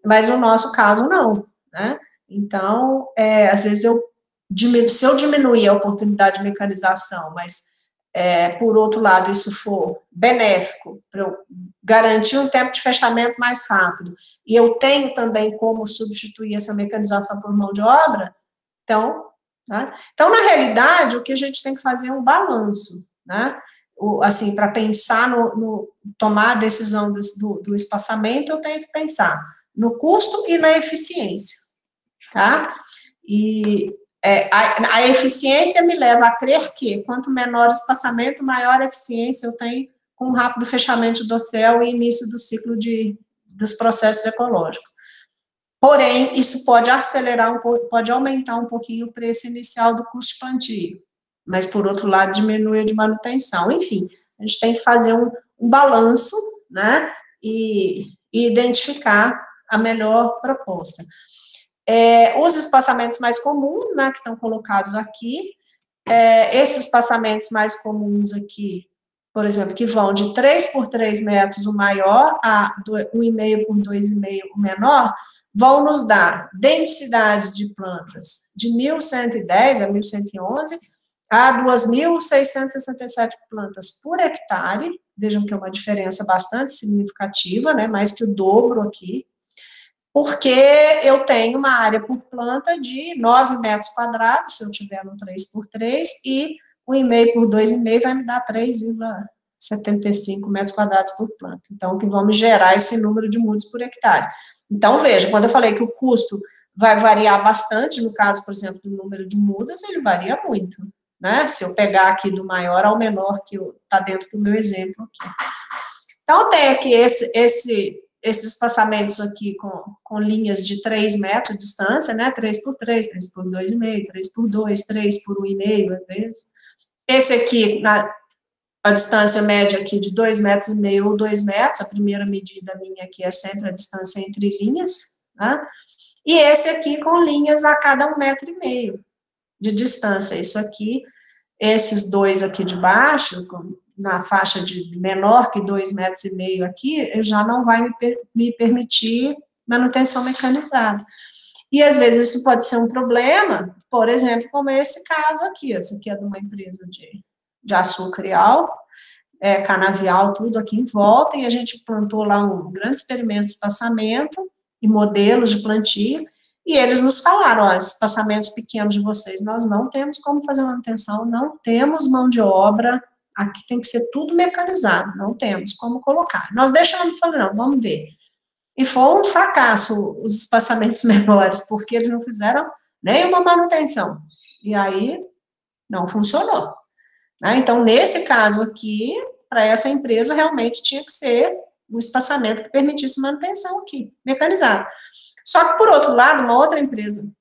Mas no nosso caso, não, né? Então, às vezes se eu diminuir a oportunidade de mecanização, mas, por outro lado, isso for benéfico, para eu garantir um tempo de fechamento mais rápido, e eu tenho também como substituir essa mecanização por mão de obra, então, né? Então, na realidade, o que a gente tem que fazer é um balanço, né? Assim, para pensar tomar a decisão do espaçamento, eu tenho que pensar no custo e na eficiência, tá? E a eficiência me leva a crer que, quanto menor o espaçamento, maior a eficiência eu tenho com o rápido fechamento do dossel e início do ciclo dos processos ecológicos. Porém, isso pode acelerar pode aumentar um pouquinho o preço inicial do custo de plantio, mas, por outro lado, diminui o de manutenção. Enfim, a gente tem que fazer um balanço, né, e identificar a melhor proposta. Os espaçamentos mais comuns, né, que estão colocados aqui, esses espaçamentos mais comuns aqui, por exemplo, que vão de 3 por 3 metros o maior, a 1,5 por 2,5 o menor, vão nos dar densidade de plantas de 1.110 a 1.111 a 2.667 plantas por hectare. Vejam que é uma diferença bastante significativa, né, mais que o dobro aqui. porque eu tenho uma área por planta de 9 metros quadrados, se eu tiver no 3x3, e 1,5 por 2,5 vai me dar 3,75 metros quadrados por planta. Então, que vão me gerar esse número de mudas por hectare. Então, veja, quando eu falei que o custo vai variar bastante, no caso, por exemplo, do número de mudas, ele varia muito, né? Se eu pegar aqui do maior ao menor, que está dentro do meu exemplo aqui. Então, eu tenho aqui esses espaçamentos aqui com linhas de 3 metros de distância, né? 3x3, 3x2,5, 3x2, 3 por 1,5, às vezes. Esse aqui, a distância média aqui de 2,5 metros ou 2 metros, a primeira medida minha aqui é sempre a distância entre linhas, né? E esse aqui com linhas a cada 1,5 metro de distância. Isso aqui, esses dois aqui de baixo, na faixa de menor que 2,5 metros aqui, já não vai me permitir manutenção mecanizada. E, às vezes, isso pode ser um problema, por exemplo, como esse caso aqui. Esse aqui é de uma empresa de açúcar e álcool, canavial, tudo aqui em volta, e a gente plantou lá um grande experimento de espaçamento e modelos de plantio, e eles nos falaram, olha, espaçamentos pequenos de vocês, nós não temos como fazer manutenção, não temos mão de obra, aqui tem que ser tudo mecanizado, não temos como colocar. Nós deixamos, falei, não, vamos ver. E foi um fracasso os espaçamentos menores, porque eles não fizeram nenhuma manutenção. E aí, não funcionou. Né? Então, nesse caso aqui, para essa empresa, realmente tinha que ser um espaçamento que permitisse manutenção aqui, mecanizado. Só que, por outro lado, uma outra empresa,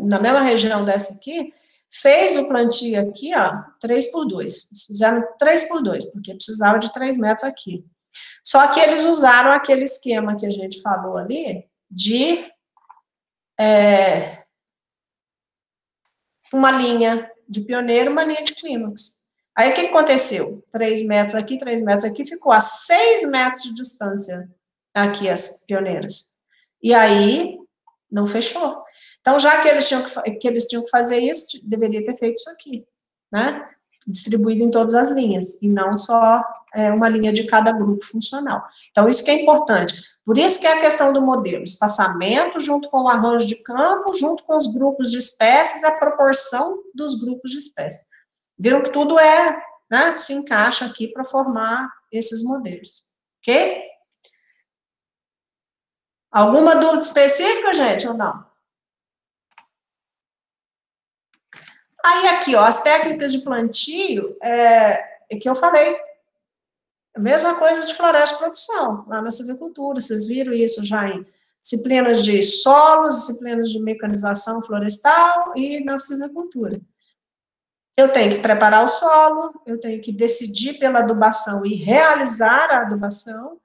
na mesma região dessa aqui, fez o plantio aqui, ó, 3x2. Eles fizeram 3x2, porque precisava de 3 metros aqui. Só que eles usaram aquele esquema que a gente falou ali, de uma linha de pioneiro, uma linha de clímax. Aí, o que aconteceu? 3 metros aqui, 3 metros aqui, ficou a 6 metros de distância aqui as pioneiras. E aí, não fechou. Então, já que eles tinham que fazer isso, deveria ter feito isso aqui, né? Distribuído em todas as linhas, e não só uma linha de cada grupo funcional. Então, isso que é importante. Por isso que é a questão do modelo, espaçamento junto com o arranjo de campo, junto com os grupos de espécies, a proporção dos grupos de espécies. Viram que tudo né, se encaixa aqui para formar esses modelos, ok? Alguma dúvida específica, gente, ou não? Aí, aqui, ó, as técnicas de plantio, que eu falei, a mesma coisa de floresta de produção, lá na silvicultura, vocês viram isso já em disciplinas de solos, disciplinas de mecanização florestal e na silvicultura. Eu tenho que preparar o solo, eu tenho que decidir pela adubação e realizar a adubação,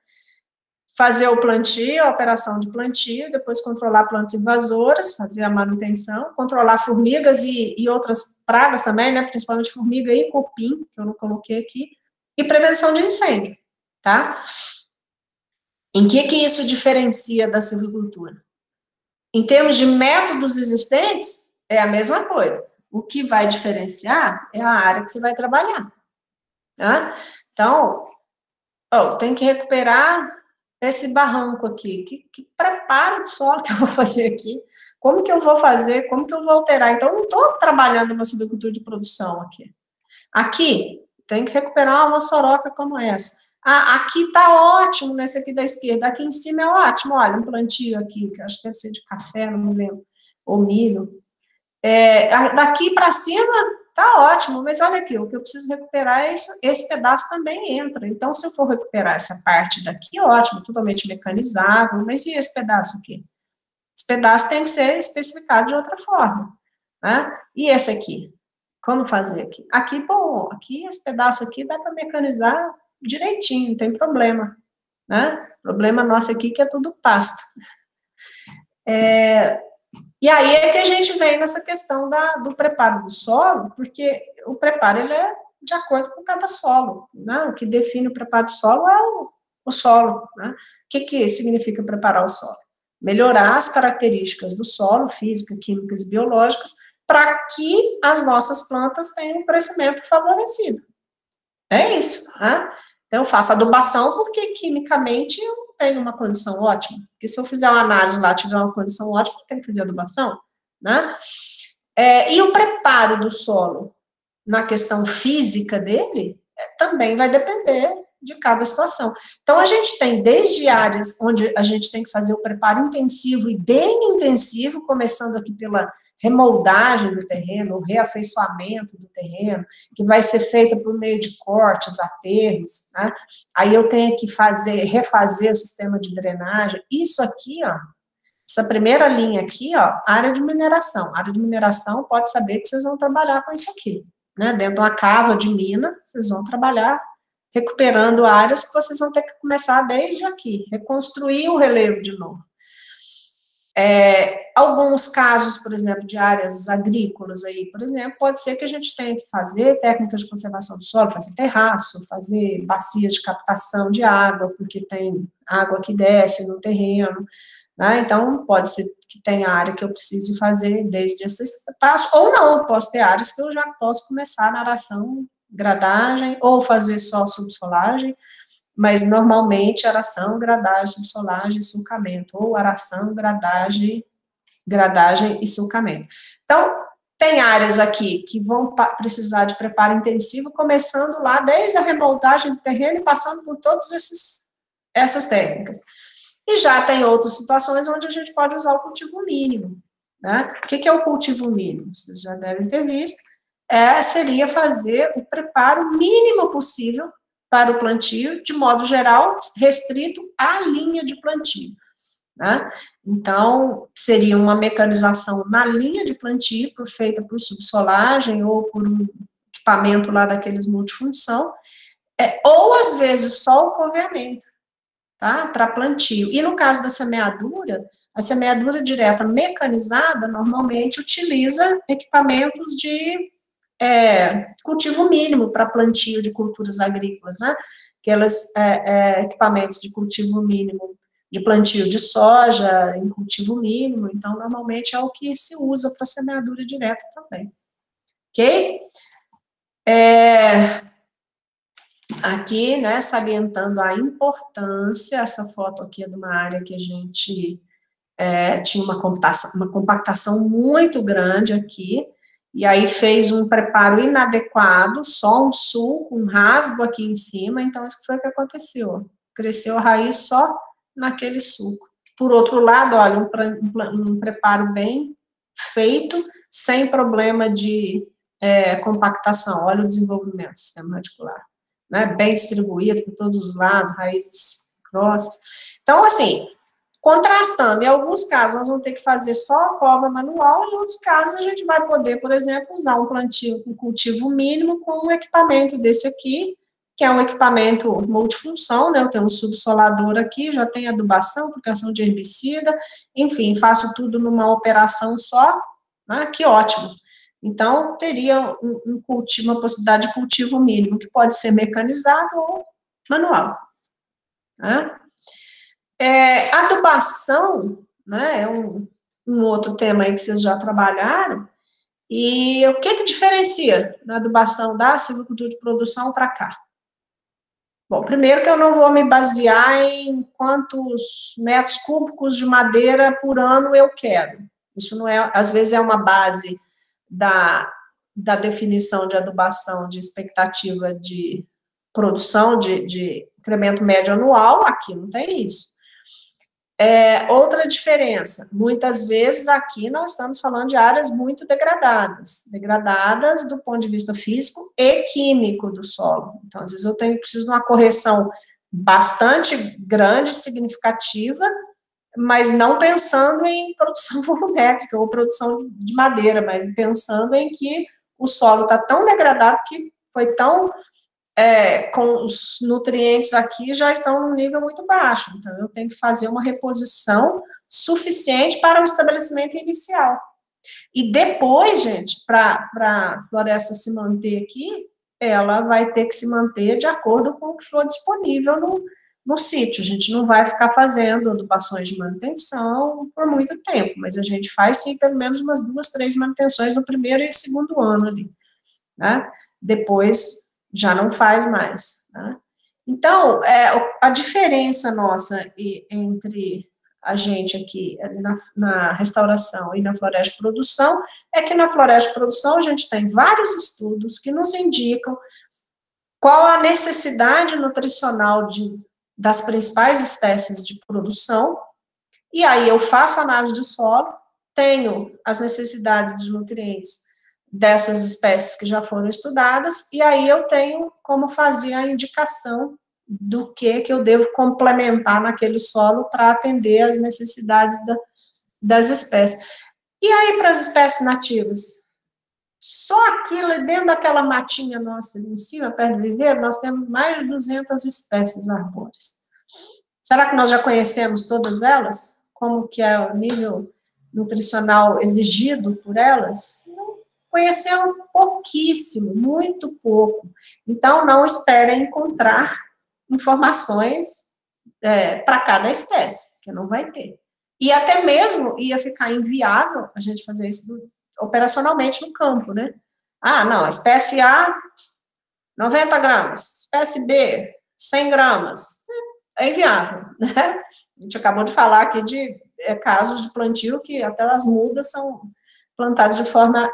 fazer o plantio, a operação de plantio, depois controlar plantas invasoras, fazer a manutenção, controlar formigas e outras pragas também, né, principalmente formiga e cupim, que eu não coloquei aqui, e prevenção de incêndio, tá? Em que isso diferencia da silvicultura? Em termos de métodos existentes, é a mesma coisa. O que vai diferenciar é a área que você vai trabalhar, tá? Então, tem que recuperar esse barranco aqui, que preparo de solo que eu vou fazer aqui, como que eu vou fazer, como que eu vou alterar, então eu não estou trabalhando uma silvicultura de produção aqui. Aqui, tem que recuperar uma maçoroca como essa. Aqui tá ótimo, nesse aqui da esquerda, aqui em cima é ótimo, olha, um plantio aqui, que acho que deve ser de café, não me lembro, ou milho. Daqui para cima, tá ótimo, mas olha aqui, o que eu preciso recuperar é isso, esse pedaço também entra. Então, se eu for recuperar essa parte daqui, ótimo, totalmente mecanizável, mas e esse pedaço aqui? Esse pedaço tem que ser especificado de outra forma, né? E esse aqui? Como fazer aqui? Aqui, bom, aqui, esse pedaço aqui dá para mecanizar direitinho, não tem problema, né? O problema nosso aqui que é tudo pasto. E aí é que a gente vem nessa questão do preparo do solo, porque o preparo, ele é de acordo com cada solo, né? O que define o preparo do solo é o solo, né? O que significa preparar o solo? Melhorar as características do solo, físicas, químicas e biológicas, para que as nossas plantas tenham um crescimento favorecido. É isso, né? Então, eu faço adubação porque, quimicamente, eu não tenho uma condição ótima. Porque se eu fizer uma análise lá, tiver uma condição ótima, eu tenho que fazer adubação, né? E o preparo do solo, na questão física dele, também vai depender de cada situação. Então, a gente tem desde áreas onde a gente tem que fazer o preparo intensivo e bem intensivo, começando aqui pela remoldagem do terreno, o reafeiçoamento do terreno, que vai ser feita por meio de cortes, aterros, né? Aí eu tenho que refazer o sistema de drenagem. Isso aqui, ó, essa primeira linha aqui, ó, área de mineração. Área de mineração, pode saber que vocês vão trabalhar com isso aqui, né? Dentro de uma cava de mina, vocês vão trabalhar recuperando áreas que vocês vão ter que começar desde aqui, reconstruir o relevo de novo. Alguns casos, por exemplo, de áreas agrícolas aí, por exemplo, pode ser que a gente tenha que fazer técnicas de conservação do solo, fazer terraço, fazer bacias de captação de água, porque tem água que desce no terreno, né? Então, pode ser que tenha área que eu precise fazer desde esse passo, ou não, posso ter áreas que eu já posso começar na aração, gradagem, ou fazer só subsolagem, mas normalmente aração, gradagem, subsolagem e sulcamento, ou aração, gradagem e sulcamento. Então, tem áreas aqui que vão precisar de preparo intensivo, começando lá desde a remontagem do terreno e passando por todas essas técnicas. E já tem outras situações onde a gente pode usar o cultivo mínimo, né? O que é o cultivo mínimo? Vocês já devem ter visto. Seria fazer o preparo mínimo possível para o plantio, de modo geral, restrito à linha de plantio, né? Então, seria uma mecanização na linha de plantio, feita por subsolagem ou por um equipamento lá daqueles multifunção, ou, às vezes, só o coveamento, tá? Para plantio. E no caso da semeadura, a semeadura direta mecanizada, normalmente, utiliza equipamentos de cultivo mínimo para plantio de culturas agrícolas, né? Aqueles equipamentos de cultivo mínimo, de plantio de soja em cultivo mínimo, então, normalmente é o que se usa para semeadura direta também. Ok? Aqui, né, salientando a importância, essa foto aqui é de uma área que a gente tinha uma compactação muito grande aqui, e aí fez um preparo inadequado, só um sulco, um rasgo aqui em cima, então isso foi o que aconteceu, cresceu a raiz só naquele sulco. Por outro lado, olha, um preparo bem feito, sem problema de compactação, olha o desenvolvimento do sistema radicular, né, bem distribuído por todos os lados, raízes grossas. Então, assim, contrastando, em alguns casos nós vamos ter que fazer só a cova manual, em outros casos a gente vai poder, por exemplo, usar um plantio com cultivo mínimo com um equipamento desse aqui, que é um equipamento multifunção, né, eu tenho um subsolador aqui, já tenho adubação, aplicação de herbicida, enfim, faço tudo numa operação só, né, que ótimo. Então, teria uma possibilidade de cultivo mínimo, que pode ser mecanizado ou manual, né? Adubação, né, é um outro tema aí que vocês já trabalharam, e o que diferencia na adubação da silvicultura de produção para cá? Bom, primeiro que eu não vou me basear em quantos metros cúbicos de madeira por ano eu quero. Isso não é, às vezes é uma base da definição de adubação, de expectativa de produção, de incremento médio anual, aqui não tem isso. Outra diferença, muitas vezes aqui nós estamos falando de áreas muito degradadas do ponto de vista físico e químico do solo. Então, às vezes eu preciso de uma correção bastante grande, significativa, mas não pensando em produção volumétrica ou produção de madeira, mas pensando em que o solo está tão degradado que foi tão com os nutrientes aqui já estão num nível muito baixo, então eu tenho que fazer uma reposição suficiente para o estabelecimento inicial. E depois, gente, para a floresta se manter aqui, ela vai ter que se manter de acordo com o que for disponível no sítio. A gente não vai ficar fazendo adubações de manutenção por muito tempo, mas a gente faz, sim, pelo menos umas 2, 3 manutenções no primeiro e segundo ano ali, né? Depois já não faz mais, né? Então, Então, a diferença nossa entre a gente aqui na restauração e na floresta de produção é que na floresta de produção a gente tem vários estudos que nos indicam qual a necessidade nutricional das principais espécies de produção, e aí eu faço análise de solo, tenho as necessidades de nutrientes dessas espécies que já foram estudadas, e aí eu tenho como fazer a indicação do que eu devo complementar naquele solo para atender às necessidades das espécies. E aí, para as espécies nativas? Só aquilo, dentro daquela matinha nossa ali em cima, perto do viveiro, nós temos mais de 200 espécies arbóreas. Será que nós já conhecemos todas elas? Como que é o nível nutricional exigido por elas? Não conhecemos pouquíssimo, muito pouco. Então, não esperem encontrar informações para cada espécie, que não vai ter. E até mesmo ia ficar inviável a gente fazer isso operacionalmente no campo, né? Ah, não, espécie A, 90 gramas, espécie B, 100 gramas. É inviável, né? A gente acabou de falar aqui de casos de plantio que até as mudas são plantadas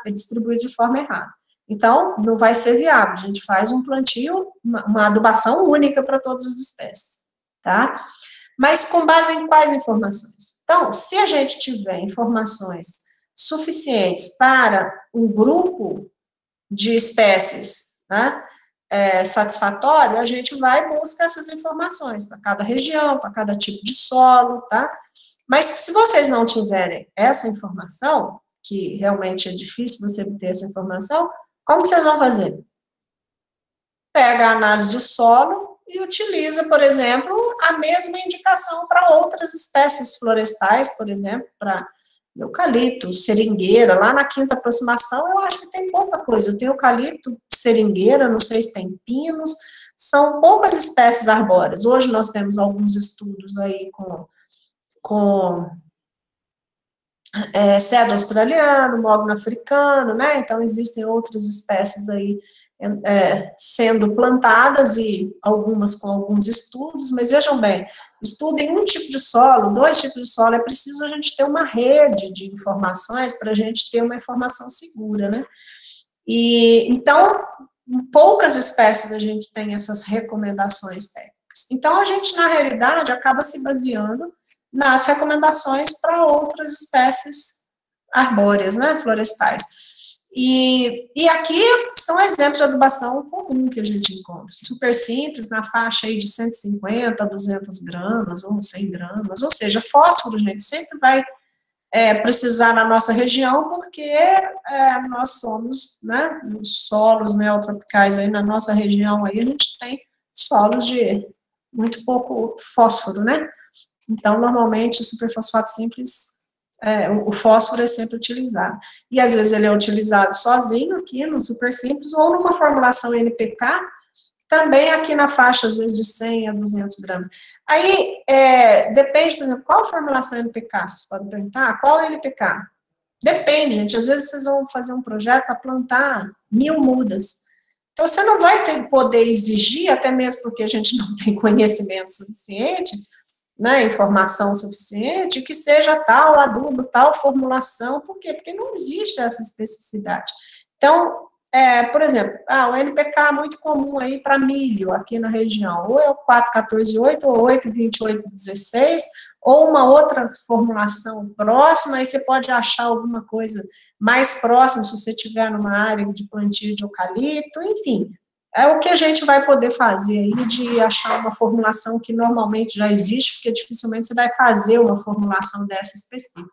distribuídas de forma errada. Então, não vai ser viável, a gente faz um plantio, uma adubação única para todas as espécies, tá? Mas com base em quais informações? Então, se a gente tiver informações suficientes para um grupo de espécies, né, satisfatório, a gente vai e busca essas informações para cada região, para cada tipo de solo, tá? Mas se vocês não tiverem essa informação, que realmente é difícil você ter essa informação, como vocês vão fazer? Pega a análise de solo e utiliza, por exemplo, a mesma indicação para outras espécies florestais, por exemplo, para eucalipto, seringueira. Lá na quinta aproximação, eu acho que tem pouca coisa. Tem eucalipto, seringueira, não sei se tem pinos, são poucas espécies arbóreas. Hoje nós temos alguns estudos aí com cedro australiano, mogno africano, né? Então, existem outras espécies aí sendo plantadas e algumas com alguns estudos, mas vejam bem, estudem um tipo de solo, 2 tipos de solo, é preciso a gente ter uma rede de informações para a gente ter uma informação segura, né? E, então, poucas espécies a gente tem essas recomendações técnicas. Então, a gente, na realidade, acaba se baseando nas recomendações para outras espécies arbóreas, né, florestais. E aqui são exemplos de adubação comum que a gente encontra, super simples, na faixa aí de 150 a 200 gramas, ou 100 gramas, ou seja, fósforo, gente, sempre vai precisar na nossa região, porque nós somos, né, nos solos neotropicais aí na nossa região, aí a gente tem solos de muito pouco fósforo, né? Então, normalmente, o superfosfato simples, o fósforo é sempre utilizado. E, às vezes, ele é utilizado sozinho aqui, no super simples, ou numa formulação NPK, também aqui na faixa, às vezes, de 100 a 200 gramas. Aí, depende, por exemplo, qual formulação NPK? Vocês podem perguntar, qual é o NPK? Depende, gente. Às vezes, vocês vão fazer um projeto para plantar 1000 mudas. Então, você não vai poder exigir, até mesmo porque a gente não tem conhecimento suficiente, né, informação suficiente, que seja tal adubo, tal formulação. Por quê? Porque não existe essa especificidade. Então, por exemplo, o NPK é muito comum aí para milho aqui na região, ou é o 4,14,8, ou 8,28,16, ou uma outra formulação próxima, aí você pode achar alguma coisa mais próxima, se você estiver numa área de plantio de eucalipto, enfim. É o que a gente vai poder fazer aí, de achar uma formulação que normalmente já existe, porque dificilmente você vai fazer uma formulação dessa específica.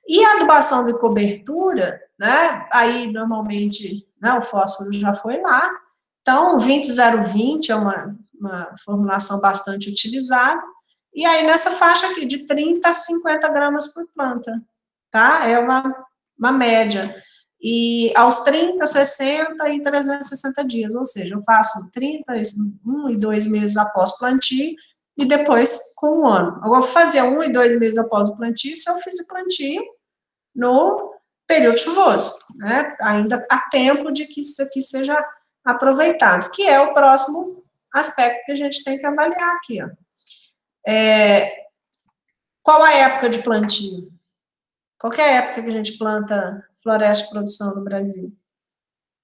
E a adubação de cobertura, né, aí normalmente, né, o fósforo já foi lá, então 20,020 é uma formulação bastante utilizada, e aí nessa faixa aqui, de 30 a 50 gramas por planta, tá? É uma média. E aos 30, 60 e 360 dias, ou seja, eu faço 30, 1 e 2 meses após plantio, e depois com 1 ano. Agora, vou fazer 1 e 2 meses após o plantio, se eu fiz o plantio no período chuvoso, né? Ainda há tempo de que isso aqui seja aproveitado, que é o próximo aspecto que a gente tem que avaliar aqui, ó. Qual a época de plantio? Qual que é a época que a gente planta floresta de produção no Brasil?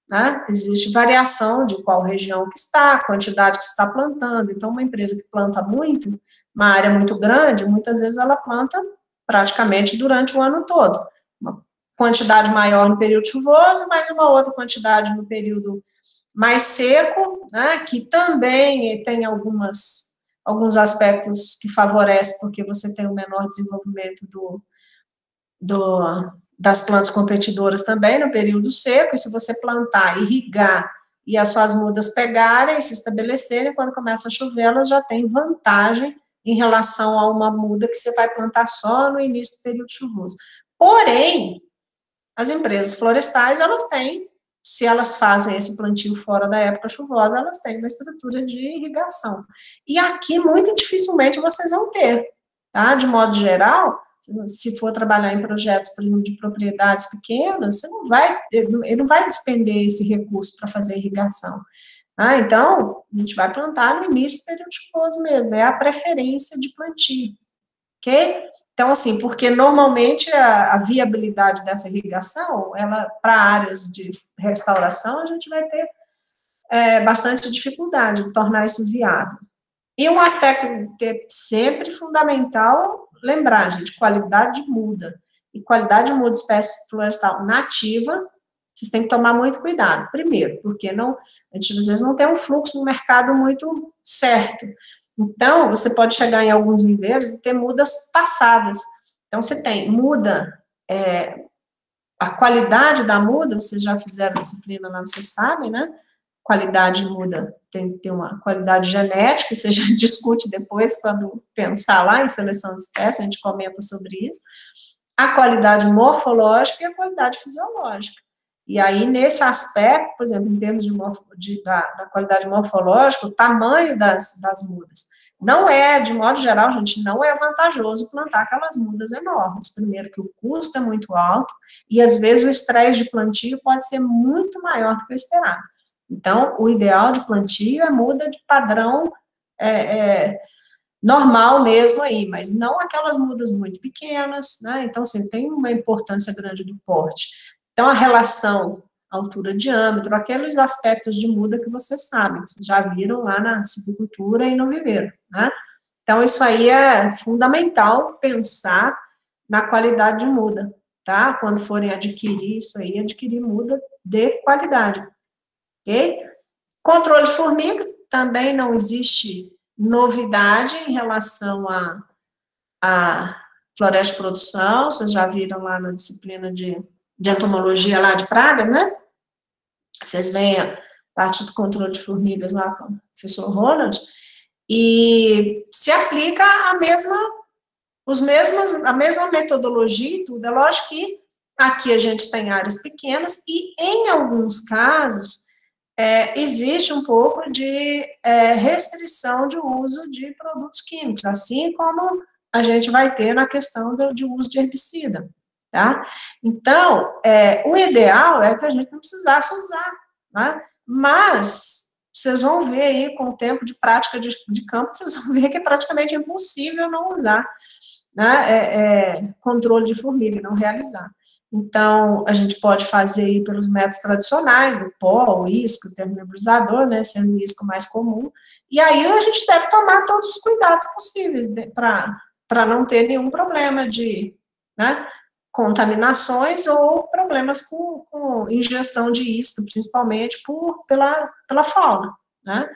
Né? Existe variação de qual região que está, a quantidade que se está plantando. Então, uma empresa que planta muito, uma área muito grande, muitas vezes ela planta praticamente durante o ano todo. Uma quantidade maior no período chuvoso, mas uma outra quantidade no período mais seco, né, que também tem alguns aspectos que favorecem, porque você tem um menor desenvolvimento das plantas competidoras também no período seco, e se você plantar, irrigar, e as suas mudas pegarem, se estabelecerem, quando começa a chover, elas já têm vantagem em relação a uma muda que você vai plantar só no início do período chuvoso. Porém, as empresas florestais, elas têm, se elas fazem esse plantio fora da época chuvosa, elas têm uma estrutura de irrigação. E aqui, muito dificilmente, vocês vão ter, tá? De modo geral, se for trabalhar em projetos, por exemplo, de propriedades pequenas, ele não vai despender esse recurso para fazer irrigação. Então, a gente vai plantar no início do período chuvoso mesmo, é a preferência de plantio, ok? Então, assim, porque normalmente a viabilidade dessa irrigação, ela, para áreas de restauração, a gente vai ter bastante dificuldade de tornar isso viável. E um aspecto que é sempre fundamental, lembrar, gente, qualidade de muda. E qualidade de muda de espécie florestal nativa, vocês têm que tomar muito cuidado. Primeiro, porque a gente às vezes não tem um fluxo no mercado muito certo. Então, você pode chegar em alguns viveiros e ter mudas passadas. Então, você tem muda, a qualidade da muda, vocês já fizeram a disciplina lá, vocês sabem, né? Qualidade muda, tem que ter uma qualidade genética, você já discute depois, quando pensar lá em seleção de espécies, a gente comenta sobre isso. A qualidade morfológica e a qualidade fisiológica. E aí, nesse aspecto, por exemplo, em termos da qualidade morfológica, o tamanho das mudas. Não é, de modo geral, gente, não é vantajoso plantar aquelas mudas enormes. Primeiro, que o custo é muito alto, e às vezes o estresse de plantio pode ser muito maior do que o esperado. Então, o ideal de plantio é muda de padrão normal mesmo aí, mas não aquelas mudas muito pequenas, né? Então, assim, tem uma importância grande do porte. Então, a relação altura-diâmetro, aqueles aspectos de muda que vocês sabem, vocês já viram lá na silvicultura e no viveiro, né? Então, isso aí é fundamental pensar na qualidade de muda, tá? Quando forem adquirir isso aí, adquirir muda de qualidade, ok? Controle de formiga, também não existe novidade em relação a floresta de produção, vocês já viram lá na disciplina de entomologia lá de pragas, né? Vocês veem a parte do controle de formigas lá com o professor Ronald, e se aplica a mesma metodologia e tudo. É lógico que aqui a gente tem áreas pequenas e, em alguns casos, existe um pouco de restrição de uso de produtos químicos, assim como a gente vai ter na questão de uso de herbicida, tá? Então, o ideal é que a gente não precisasse usar, né? Mas vocês vão ver aí, com o tempo de prática de campo, vocês vão ver que é praticamente impossível não usar, né? Controle de formiga, não realizar. Então, a gente pode fazer aí pelos métodos tradicionais, o pó, o isco, o termonebulizador, né, sendo o isco mais comum, e aí a gente deve tomar todos os cuidados possíveis para não ter nenhum problema de, né, contaminações ou problemas com ingestão de isca, principalmente pela fauna, né.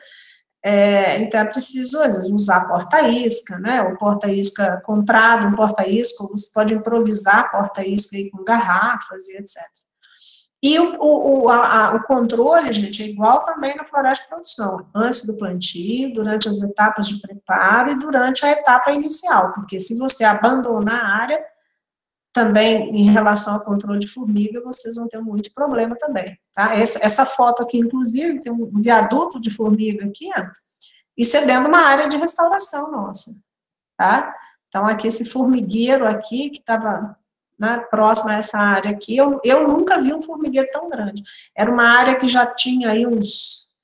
Então, é preciso, às vezes, usar porta-isca, né, o porta-isca comprado, um porta-isca, você pode improvisar porta-isca aí com garrafas e etc. E o controle, gente, é igual também na floresta de produção, antes do plantio, durante as etapas de preparo e durante a etapa inicial, porque se você abandonar a área, também em relação ao controle de formiga, vocês vão ter muito problema também, tá? Essa foto aqui, inclusive, tem um viaduto de formiga aqui, ó, isso é dentro de uma área de restauração nossa, tá? Então, aqui, esse formigueiro aqui, que estava, né, próximo a essa área aqui, eu nunca vi um formigueiro tão grande. Era uma área que já tinha aí uns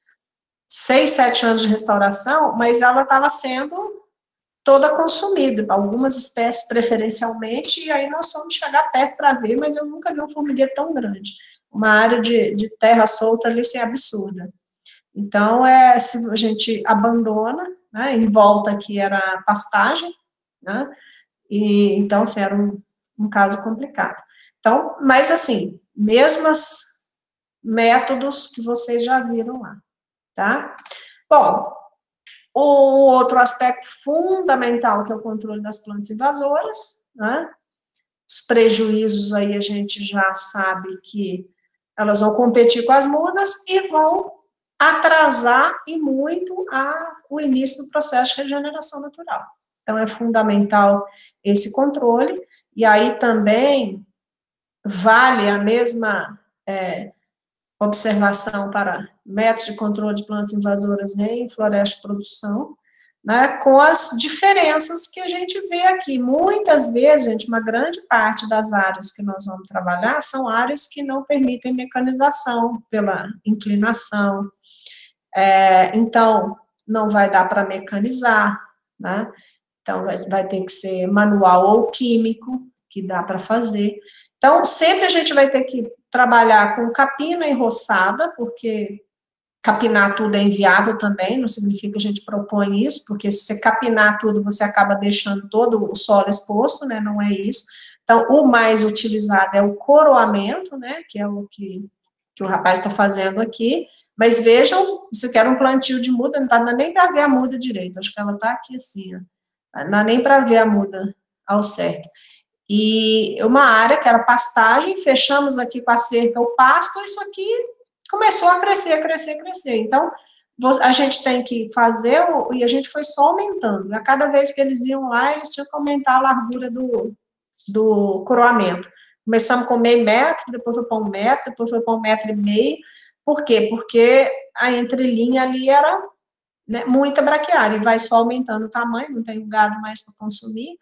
6, 7 anos de restauração, mas ela estava sendo toda consumida, algumas espécies preferencialmente, e aí nós fomos chegar perto para ver, mas eu nunca vi um formigueiro tão grande. Uma área de terra solta ali, assim, absurda. Então, se a gente abandona, né, em volta aqui era pastagem, né, e então, assim, era um caso complicado. Então, mas assim, mesmos métodos que vocês já viram lá, tá? Bom, o outro aspecto fundamental, que é o controle das plantas invasoras, né? Os prejuízos aí a gente já sabe que elas vão competir com as mudas e vão atrasar e muito o início do processo de regeneração natural. Então, é fundamental esse controle, e aí também vale a mesma observação para métodos de controle de plantas invasoras em floresta de produção, né, com as diferenças que a gente vê aqui. Muitas vezes, gente, uma grande parte das áreas que nós vamos trabalhar são áreas que não permitem mecanização pela inclinação, então, não vai dar para mecanizar, né, então vai ter que ser manual ou químico, que dá para fazer. Então, sempre a gente vai ter que trabalhar com capina e roçada, porque capinar tudo é inviável também, não significa que a gente propõe isso, porque se você capinar tudo, você acaba deixando todo o solo exposto, né, não é isso. Então, o mais utilizado é o coroamento, né, que é o que o rapaz está fazendo aqui, mas vejam, isso aqui era um plantio de muda, não está dando nem para ver a muda direito, acho que ela está aqui assim, ó, não dá nem para ver a muda ao certo. E uma área que era pastagem, fechamos aqui com a cerca o pasto, isso aqui começou a crescer, crescer, crescer. Então, a gente tem que fazer, e a gente foi só aumentando. A cada vez que eles iam lá, eles tinham que aumentar a largura do coroamento. Começamos com meio metro, depois foi para 1 metro, depois foi para 1,5 metros. Por quê? Porque a entrelinha ali era, né, muita braquiária, e vai só aumentando o tamanho, não tem gado mais para consumir.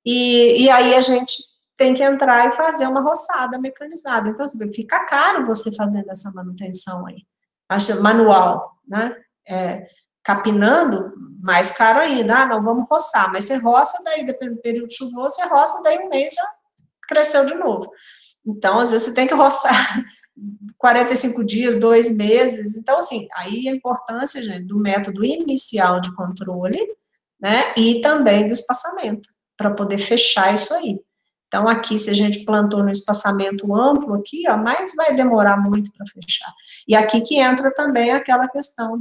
E aí a gente tem que entrar e fazer uma roçada mecanizada. Então, assim, fica caro você fazendo essa manutenção aí. Acho manual, né? Capinando, mais caro ainda. Ah, não, vamos roçar. Mas você roça, daí, dependendo do período chuvoso, você roça, daí 1 mês já cresceu de novo. Então, às vezes, você tem que roçar 45 dias, 2 meses. Então, assim, aí a importância, gente, do método inicial de controle, né? E também do espaçamento, para poder fechar isso aí. Então, aqui, se a gente plantou no espaçamento amplo aqui, ó, mas vai demorar muito para fechar. E aqui que entra também aquela questão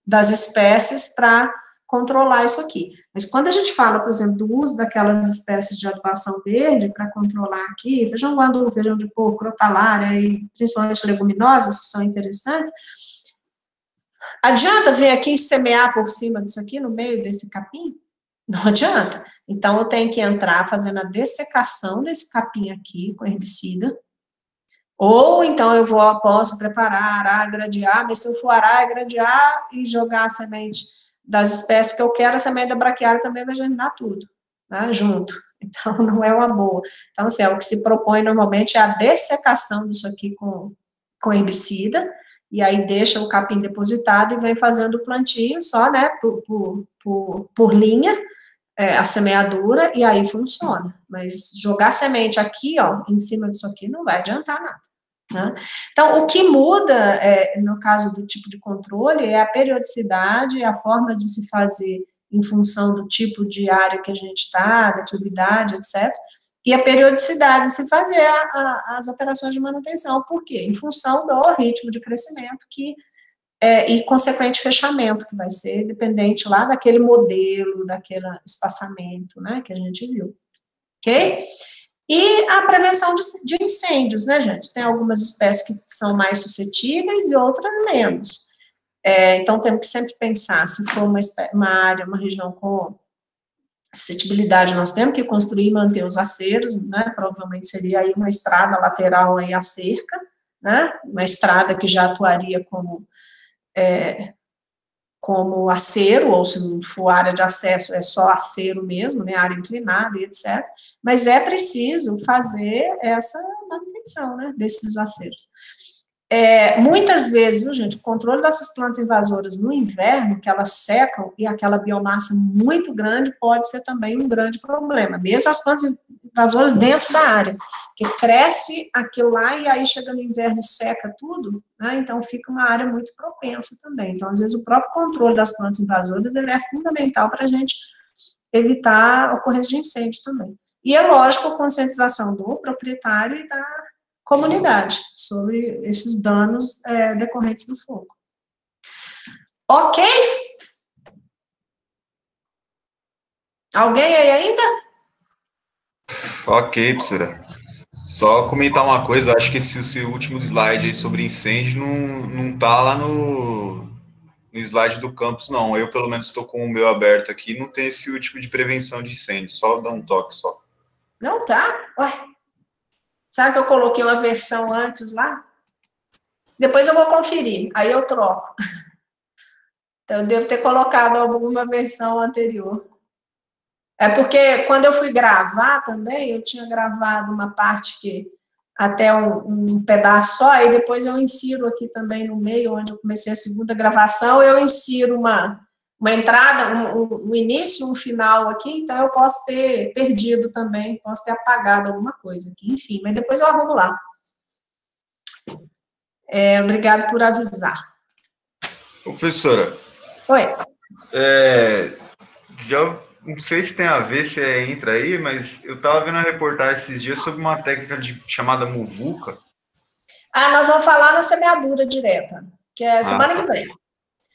das espécies para controlar isso aqui. Mas quando a gente fala, por exemplo, do uso daquelas espécies de adubação verde para controlar aqui, feijão guandu, feijão de coco, crotalária e principalmente leguminosas, que são interessantes, adianta vir aqui e semear por cima disso aqui, no meio desse capim? Não adianta. Então, eu tenho que entrar fazendo a dessecação desse capim aqui com herbicida, ou então eu posso preparar, arar, gradear, mas se eu for arar, gradear e jogar a semente das espécies que eu quero, a semente da braquiária também vai germinar tudo, né, junto. Então, não é uma boa. Então, assim, o que se propõe normalmente é a dessecação disso aqui com herbicida, e aí deixa o capim depositado e vem fazendo o plantio só, né, por linha, a semeadura, e aí funciona. Mas jogar semente aqui, ó, em cima disso aqui, não vai adiantar nada, né? Então, o que muda, no caso do tipo de controle, é a periodicidade, a forma de se fazer em função do tipo de área que a gente está, da atividade, etc., e a periodicidade de se fazer as operações de manutenção. Por quê? Em função do ritmo de crescimento e consequente fechamento, que vai ser dependente lá daquele modelo, daquele espaçamento, né, que a gente viu, ok? E a prevenção de incêndios, né, gente? Tem algumas espécies que são mais suscetíveis e outras menos. Então, temos que sempre pensar, se for uma área, uma região com suscetibilidade, nós temos que construir e manter os aceros, né, provavelmente seria aí uma estrada lateral aí à cerca, né, uma estrada que já atuaria como acero, ou se não for área de acesso, é só acero mesmo, né, área inclinada e etc. Mas é preciso fazer essa manutenção, né, desses aceros. Muitas vezes, viu, gente, o controle dessas plantas invasoras no inverno, que elas secam e aquela biomassa muito grande, pode ser também um grande problema, mesmo as plantas invasoras dentro da área, que cresce aquilo lá e aí chega no inverno e seca tudo, né, então fica uma área muito propensa também. Então, às vezes, o próprio controle das plantas invasoras, ele é fundamental para a gente evitar a ocorrência de incêndio também. E é lógico a conscientização do proprietário e da comunidade sobre esses danos decorrentes do fogo. Ok? Alguém aí ainda? Ok, professora. Só comentar uma coisa, acho que esse último slide aí sobre incêndio não tá lá no slide do campus, não. Eu, pelo menos, estou com o meu aberto aqui, não tem esse último de prevenção de incêndio, só dá um toque só. Não tá? Ué. Sabe que eu coloquei uma versão antes lá? Depois eu vou conferir, aí eu troco. Então, eu devo ter colocado alguma versão anterior. É porque quando eu fui gravar também, eu tinha gravado uma parte que até um pedaço só, e depois eu insiro aqui também no meio, onde eu comecei a segunda gravação, eu insiro uma entrada, um início, um final aqui, então eu posso ter perdido também, posso ter apagado alguma coisa aqui, enfim, mas depois eu arrumo lá. Obrigado por avisar. Professora. Oi. Já não sei se tem a ver, se entra aí, mas eu estava vendo uma reportagem esses dias sobre uma técnica chamada muvuca. Nós vamos falar na semeadura direta, que é semana que vem.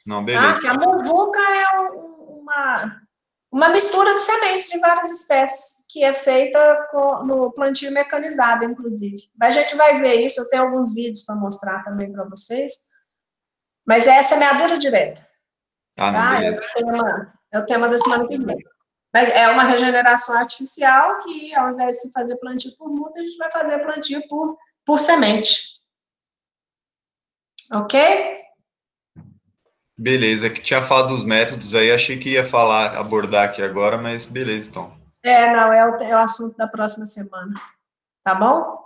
Não, beleza. Que a muvuca é uma mistura de sementes de várias espécies, que é feita no plantio mecanizado, inclusive. A gente vai ver isso, eu tenho alguns vídeos para mostrar também para vocês, mas é a semeadura direta. Não, beleza. É o tema da semana que vem. Mas é uma regeneração artificial que, ao invés de se fazer plantio por muda, a gente vai fazer plantio por semente. Ok? Beleza, que tinha falado dos métodos aí, achei que ia abordar aqui agora, mas beleza, então. Não, é o assunto da próxima semana. Tá bom?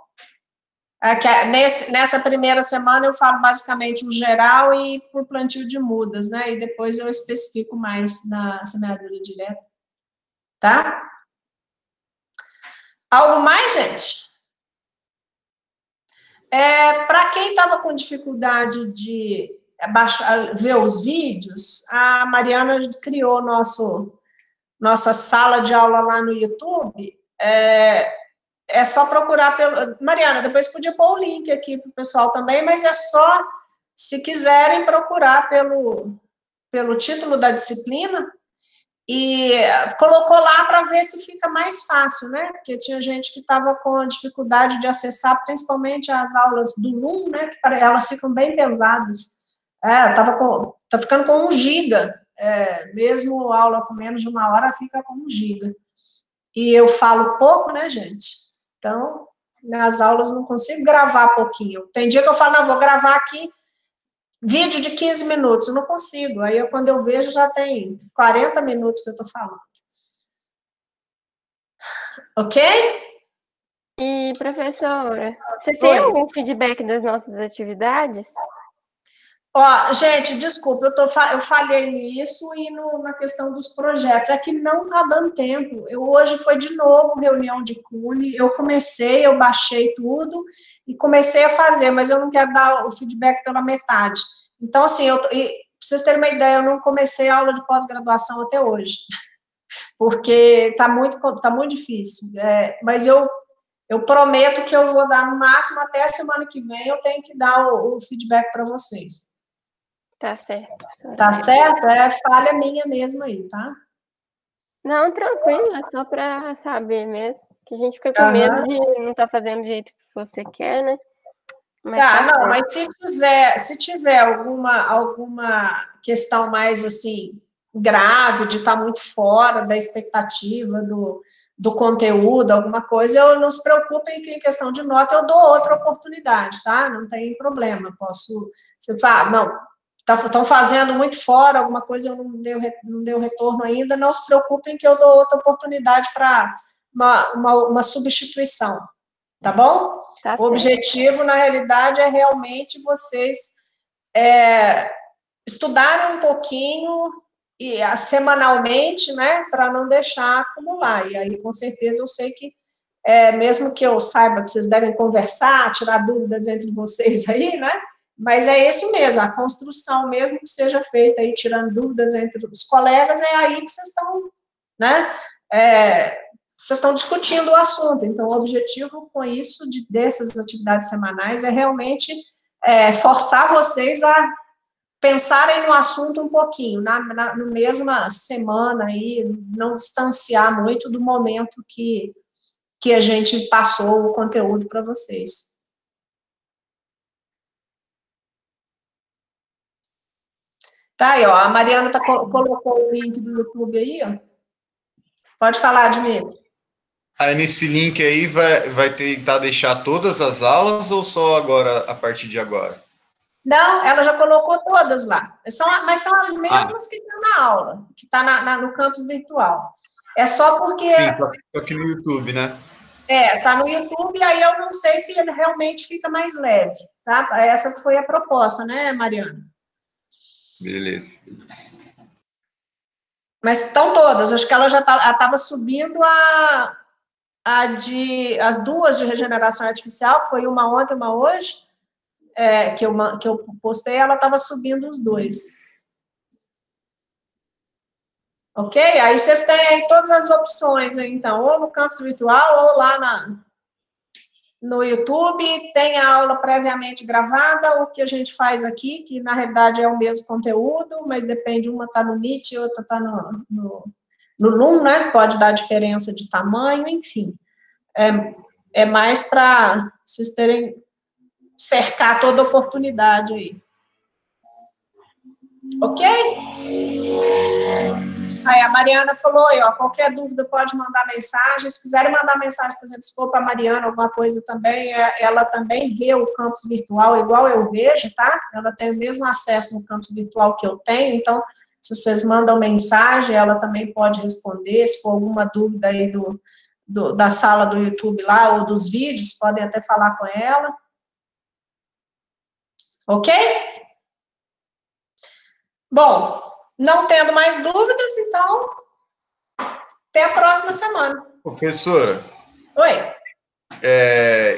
Nessa primeira semana eu falo basicamente o geral e por plantio de mudas, né? E depois eu especifico mais na semeadura direta. Tá? Algo mais, gente? Para quem estava com dificuldade de ver os vídeos, a Mariana criou nossa sala de aula lá no YouTube. É só procurar pelo... Mariana, depois podia pôr o link aqui para o pessoal também, mas é só, se quiserem, procurar pelo título da disciplina e colocou lá para ver se fica mais fácil, né? Porque tinha gente que estava com dificuldade de acessar, principalmente as aulas do Loom, né? Que elas ficam bem pesadas. Tá ficando com 1 giga, mesmo aula com menos de 1 hora fica com 1 giga. E eu falo pouco, né, gente? Então, nas aulas não consigo gravar pouquinho. Tem dia que eu falo, não, vou gravar aqui vídeo de 15 minutos, eu não consigo. Aí, quando eu vejo, já tem 40 minutos que eu estou falando. Ok? E, professora, você tem algum feedback das nossas atividades? Gente, desculpa, eu falhei nisso e na questão dos projetos. É que não está dando tempo. Hoje foi de novo reunião de Cune, eu baixei tudo e comecei a fazer, mas eu não quero dar o feedback pela metade. Então, assim, para vocês terem uma ideia, eu não comecei a aula de pós-graduação até hoje, porque está muito difícil. Mas eu prometo que eu vou dar no máximo até a semana que vem, eu tenho que dar o feedback para vocês. Tá certo, professora. Tá certo? É falha minha mesmo aí, tá? Não, tranquilo, é só para saber mesmo, que a gente fica com medo de não estar fazendo do jeito que você quer, né? Mas se tiver alguma questão mais, assim, grave, de estar muito fora da expectativa do conteúdo, alguma coisa, não se preocupem que em questão de nota eu dou outra oportunidade, tá? Não tem problema, você fala, não, estão fazendo muito fora, alguma coisa não deu retorno ainda, não se preocupem que eu dou outra oportunidade para uma substituição, Tá bom? Tá O certo. objetivo, na realidade, é realmente vocês estudarem um pouquinho semanalmente, né, para não deixar acumular. E aí, com certeza, eu sei que, mesmo que eu saiba que vocês devem conversar, tirar dúvidas entre vocês aí, né, mas é isso mesmo, a construção mesmo que seja feita aí, tirando dúvidas entre os colegas, é aí que vocês estão, né, vocês estão discutindo o assunto. Então, o objetivo com isso, dessas atividades semanais, é realmente forçar vocês a pensarem no assunto um pouquinho, na mesma semana aí, não distanciar muito do momento que a gente passou o conteúdo para vocês. Tá aí, ó, a Mariana colocou o link do YouTube aí, ó. Pode falar, Admir. Aí nesse link aí vai tentar deixar todas as aulas ou só agora, a partir de agora? Não, ela já colocou todas lá. Mas são as mesmas que estão na aula, que está no campus virtual. É só porque... Sim, só aqui no YouTube, né? Está no YouTube, aí eu não sei se ele realmente fica mais leve, tá? Essa foi a proposta, né, Mariana? Beleza. Mas estão todas, acho que ela já estava subindo as duas de regeneração artificial, que foi uma ontem, uma hoje, que eu postei, ela estava subindo os dois. Ok? Aí vocês têm aí todas as opções, aí, então, ou no campus virtual, ou lá no YouTube, tem a aula previamente gravada, o que a gente faz aqui, que na realidade é o mesmo conteúdo, mas depende, uma está no Meet, outra está no Loom, né? Pode dar diferença de tamanho, enfim. É mais para vocês terem, cercar toda oportunidade aí. Ok? Aí a Mariana falou aí, ó, qualquer dúvida pode mandar mensagem. Se quiserem mandar mensagem, por exemplo, se for para a Mariana alguma coisa também, ela também vê o campus virtual igual eu vejo, tá? Ela tem o mesmo acesso no campus virtual que eu tenho, então, se vocês mandam mensagem, ela também pode responder. Se for alguma dúvida aí da sala do YouTube lá, ou dos vídeos, podem até falar com ela. Ok? Bom, não tendo mais dúvidas, então, até a próxima semana. Professora. Oi.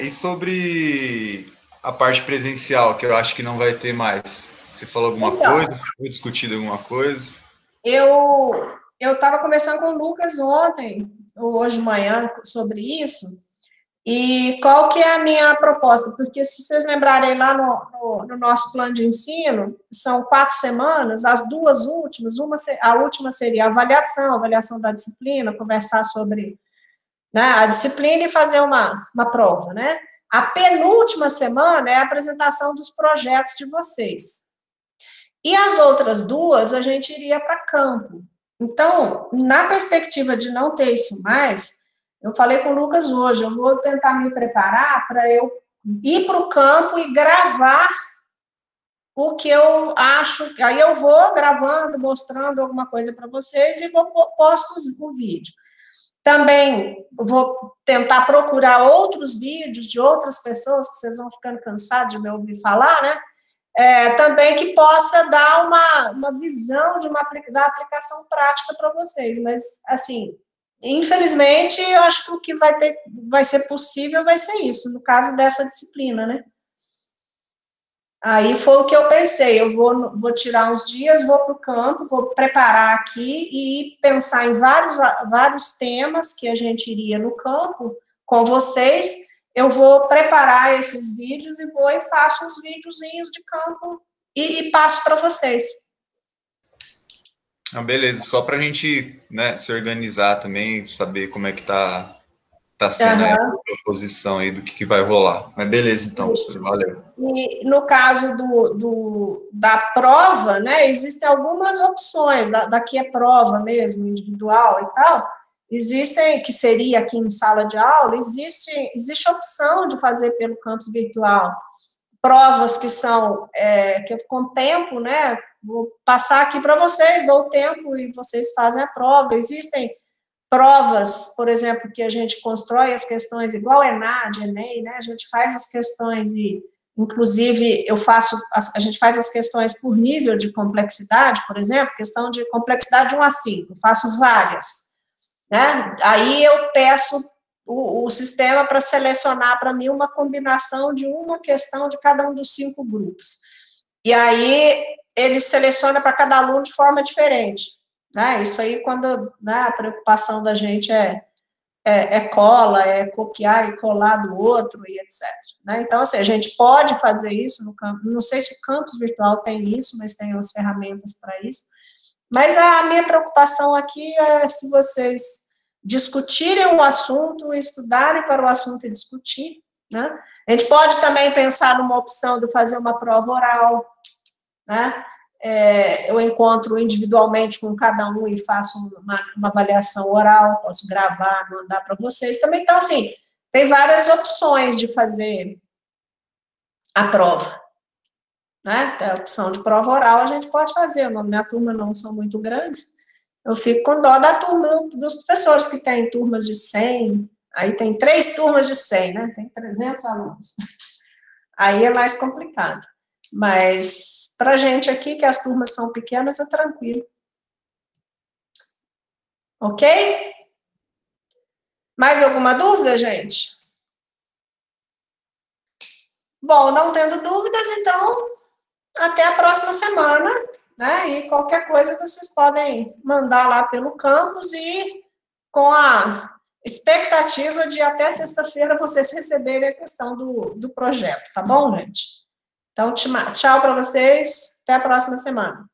E sobre a parte presencial, que eu acho que não vai ter mais? Você falou alguma coisa? Foi discutido alguma coisa? Eu estava conversando com o Lucas ontem, ou hoje de manhã, sobre isso, e qual que é a minha proposta? Porque se vocês lembrarem lá no nosso plano de ensino, são 4 semanas, as duas últimas, a última seria a avaliação da disciplina, conversar sobre, né, a disciplina e fazer uma prova, né? A penúltima semana é a apresentação dos projetos de vocês. E as outras duas, a gente iria para campo. Então, na perspectiva de não ter isso mais, eu falei com o Lucas hoje, eu vou tentar me preparar para eu ir para o campo e gravar o que eu acho. Aí eu vou gravando, mostrando alguma coisa para vocês e posto o vídeo. Também vou tentar procurar outros vídeos de outras pessoas, que vocês vão ficando cansados de me ouvir falar, né? Também que possa dar uma visão da aplicação prática para vocês, mas, assim, infelizmente, eu acho que o que vai ser possível vai ser isso, no caso dessa disciplina, né? Aí foi o que eu pensei, eu vou tirar uns dias, vou para o campo, vou preparar aqui e pensar em vários temas que a gente iria no campo com vocês. Eu vou preparar esses vídeos e vou e faço uns videozinhos de campo e passo para vocês. Beleza, só para a gente, né, se organizar também, saber como é que tá sendo a proposição aí do que vai rolar. Mas beleza, então, valeu. E no caso da prova, né, existem algumas opções, daqui é prova mesmo, individual e tal, existem, que seria aqui em sala de aula, existe opção de fazer pelo campus virtual, provas que são, que eu com tempo, né, vou passar aqui para vocês, dou o tempo e vocês fazem a prova, existem provas, por exemplo, que a gente constrói as questões, igual ENAD, ENEM, né, a gente faz as questões e, inclusive, a gente faz as questões por nível de complexidade, por exemplo, questão de complexidade 1 a 5, eu faço várias, né, aí eu peço o sistema para selecionar para mim uma combinação de uma questão de cada um dos 5 grupos, e aí ele seleciona para cada aluno de forma diferente, né, isso aí quando, né, a preocupação da gente é cola, é copiar e colar do outro, e etc. Né? Então, assim, a gente pode fazer isso no campus, não sei se o campus virtual tem isso, mas tem as ferramentas para isso, mas a minha preocupação aqui é se vocês discutirem o assunto, estudarem para o assunto e discutir, né? A gente pode também pensar numa opção de fazer uma prova oral, né? Eu encontro individualmente com cada um e faço uma avaliação oral, posso gravar, mandar para vocês também. Então, assim, tem várias opções de fazer a prova, né? A opção de prova oral a gente pode fazer, minha turma não são muito grandes, eu fico com dó da turma dos professores que tem turmas de 100, aí tem 3 turmas de 100, né? Tem 300 alunos. Aí é mais complicado. Mas, para a gente aqui, que as turmas são pequenas, é tranquilo. Ok? Mais alguma dúvida, gente? Bom, não tendo dúvidas, então, até a próxima semana, né? E qualquer coisa vocês podem mandar lá pelo campus e com a expectativa de até sexta-feira vocês receberem a questão do projeto, tá bom, gente? Então, tchau para vocês, até a próxima semana.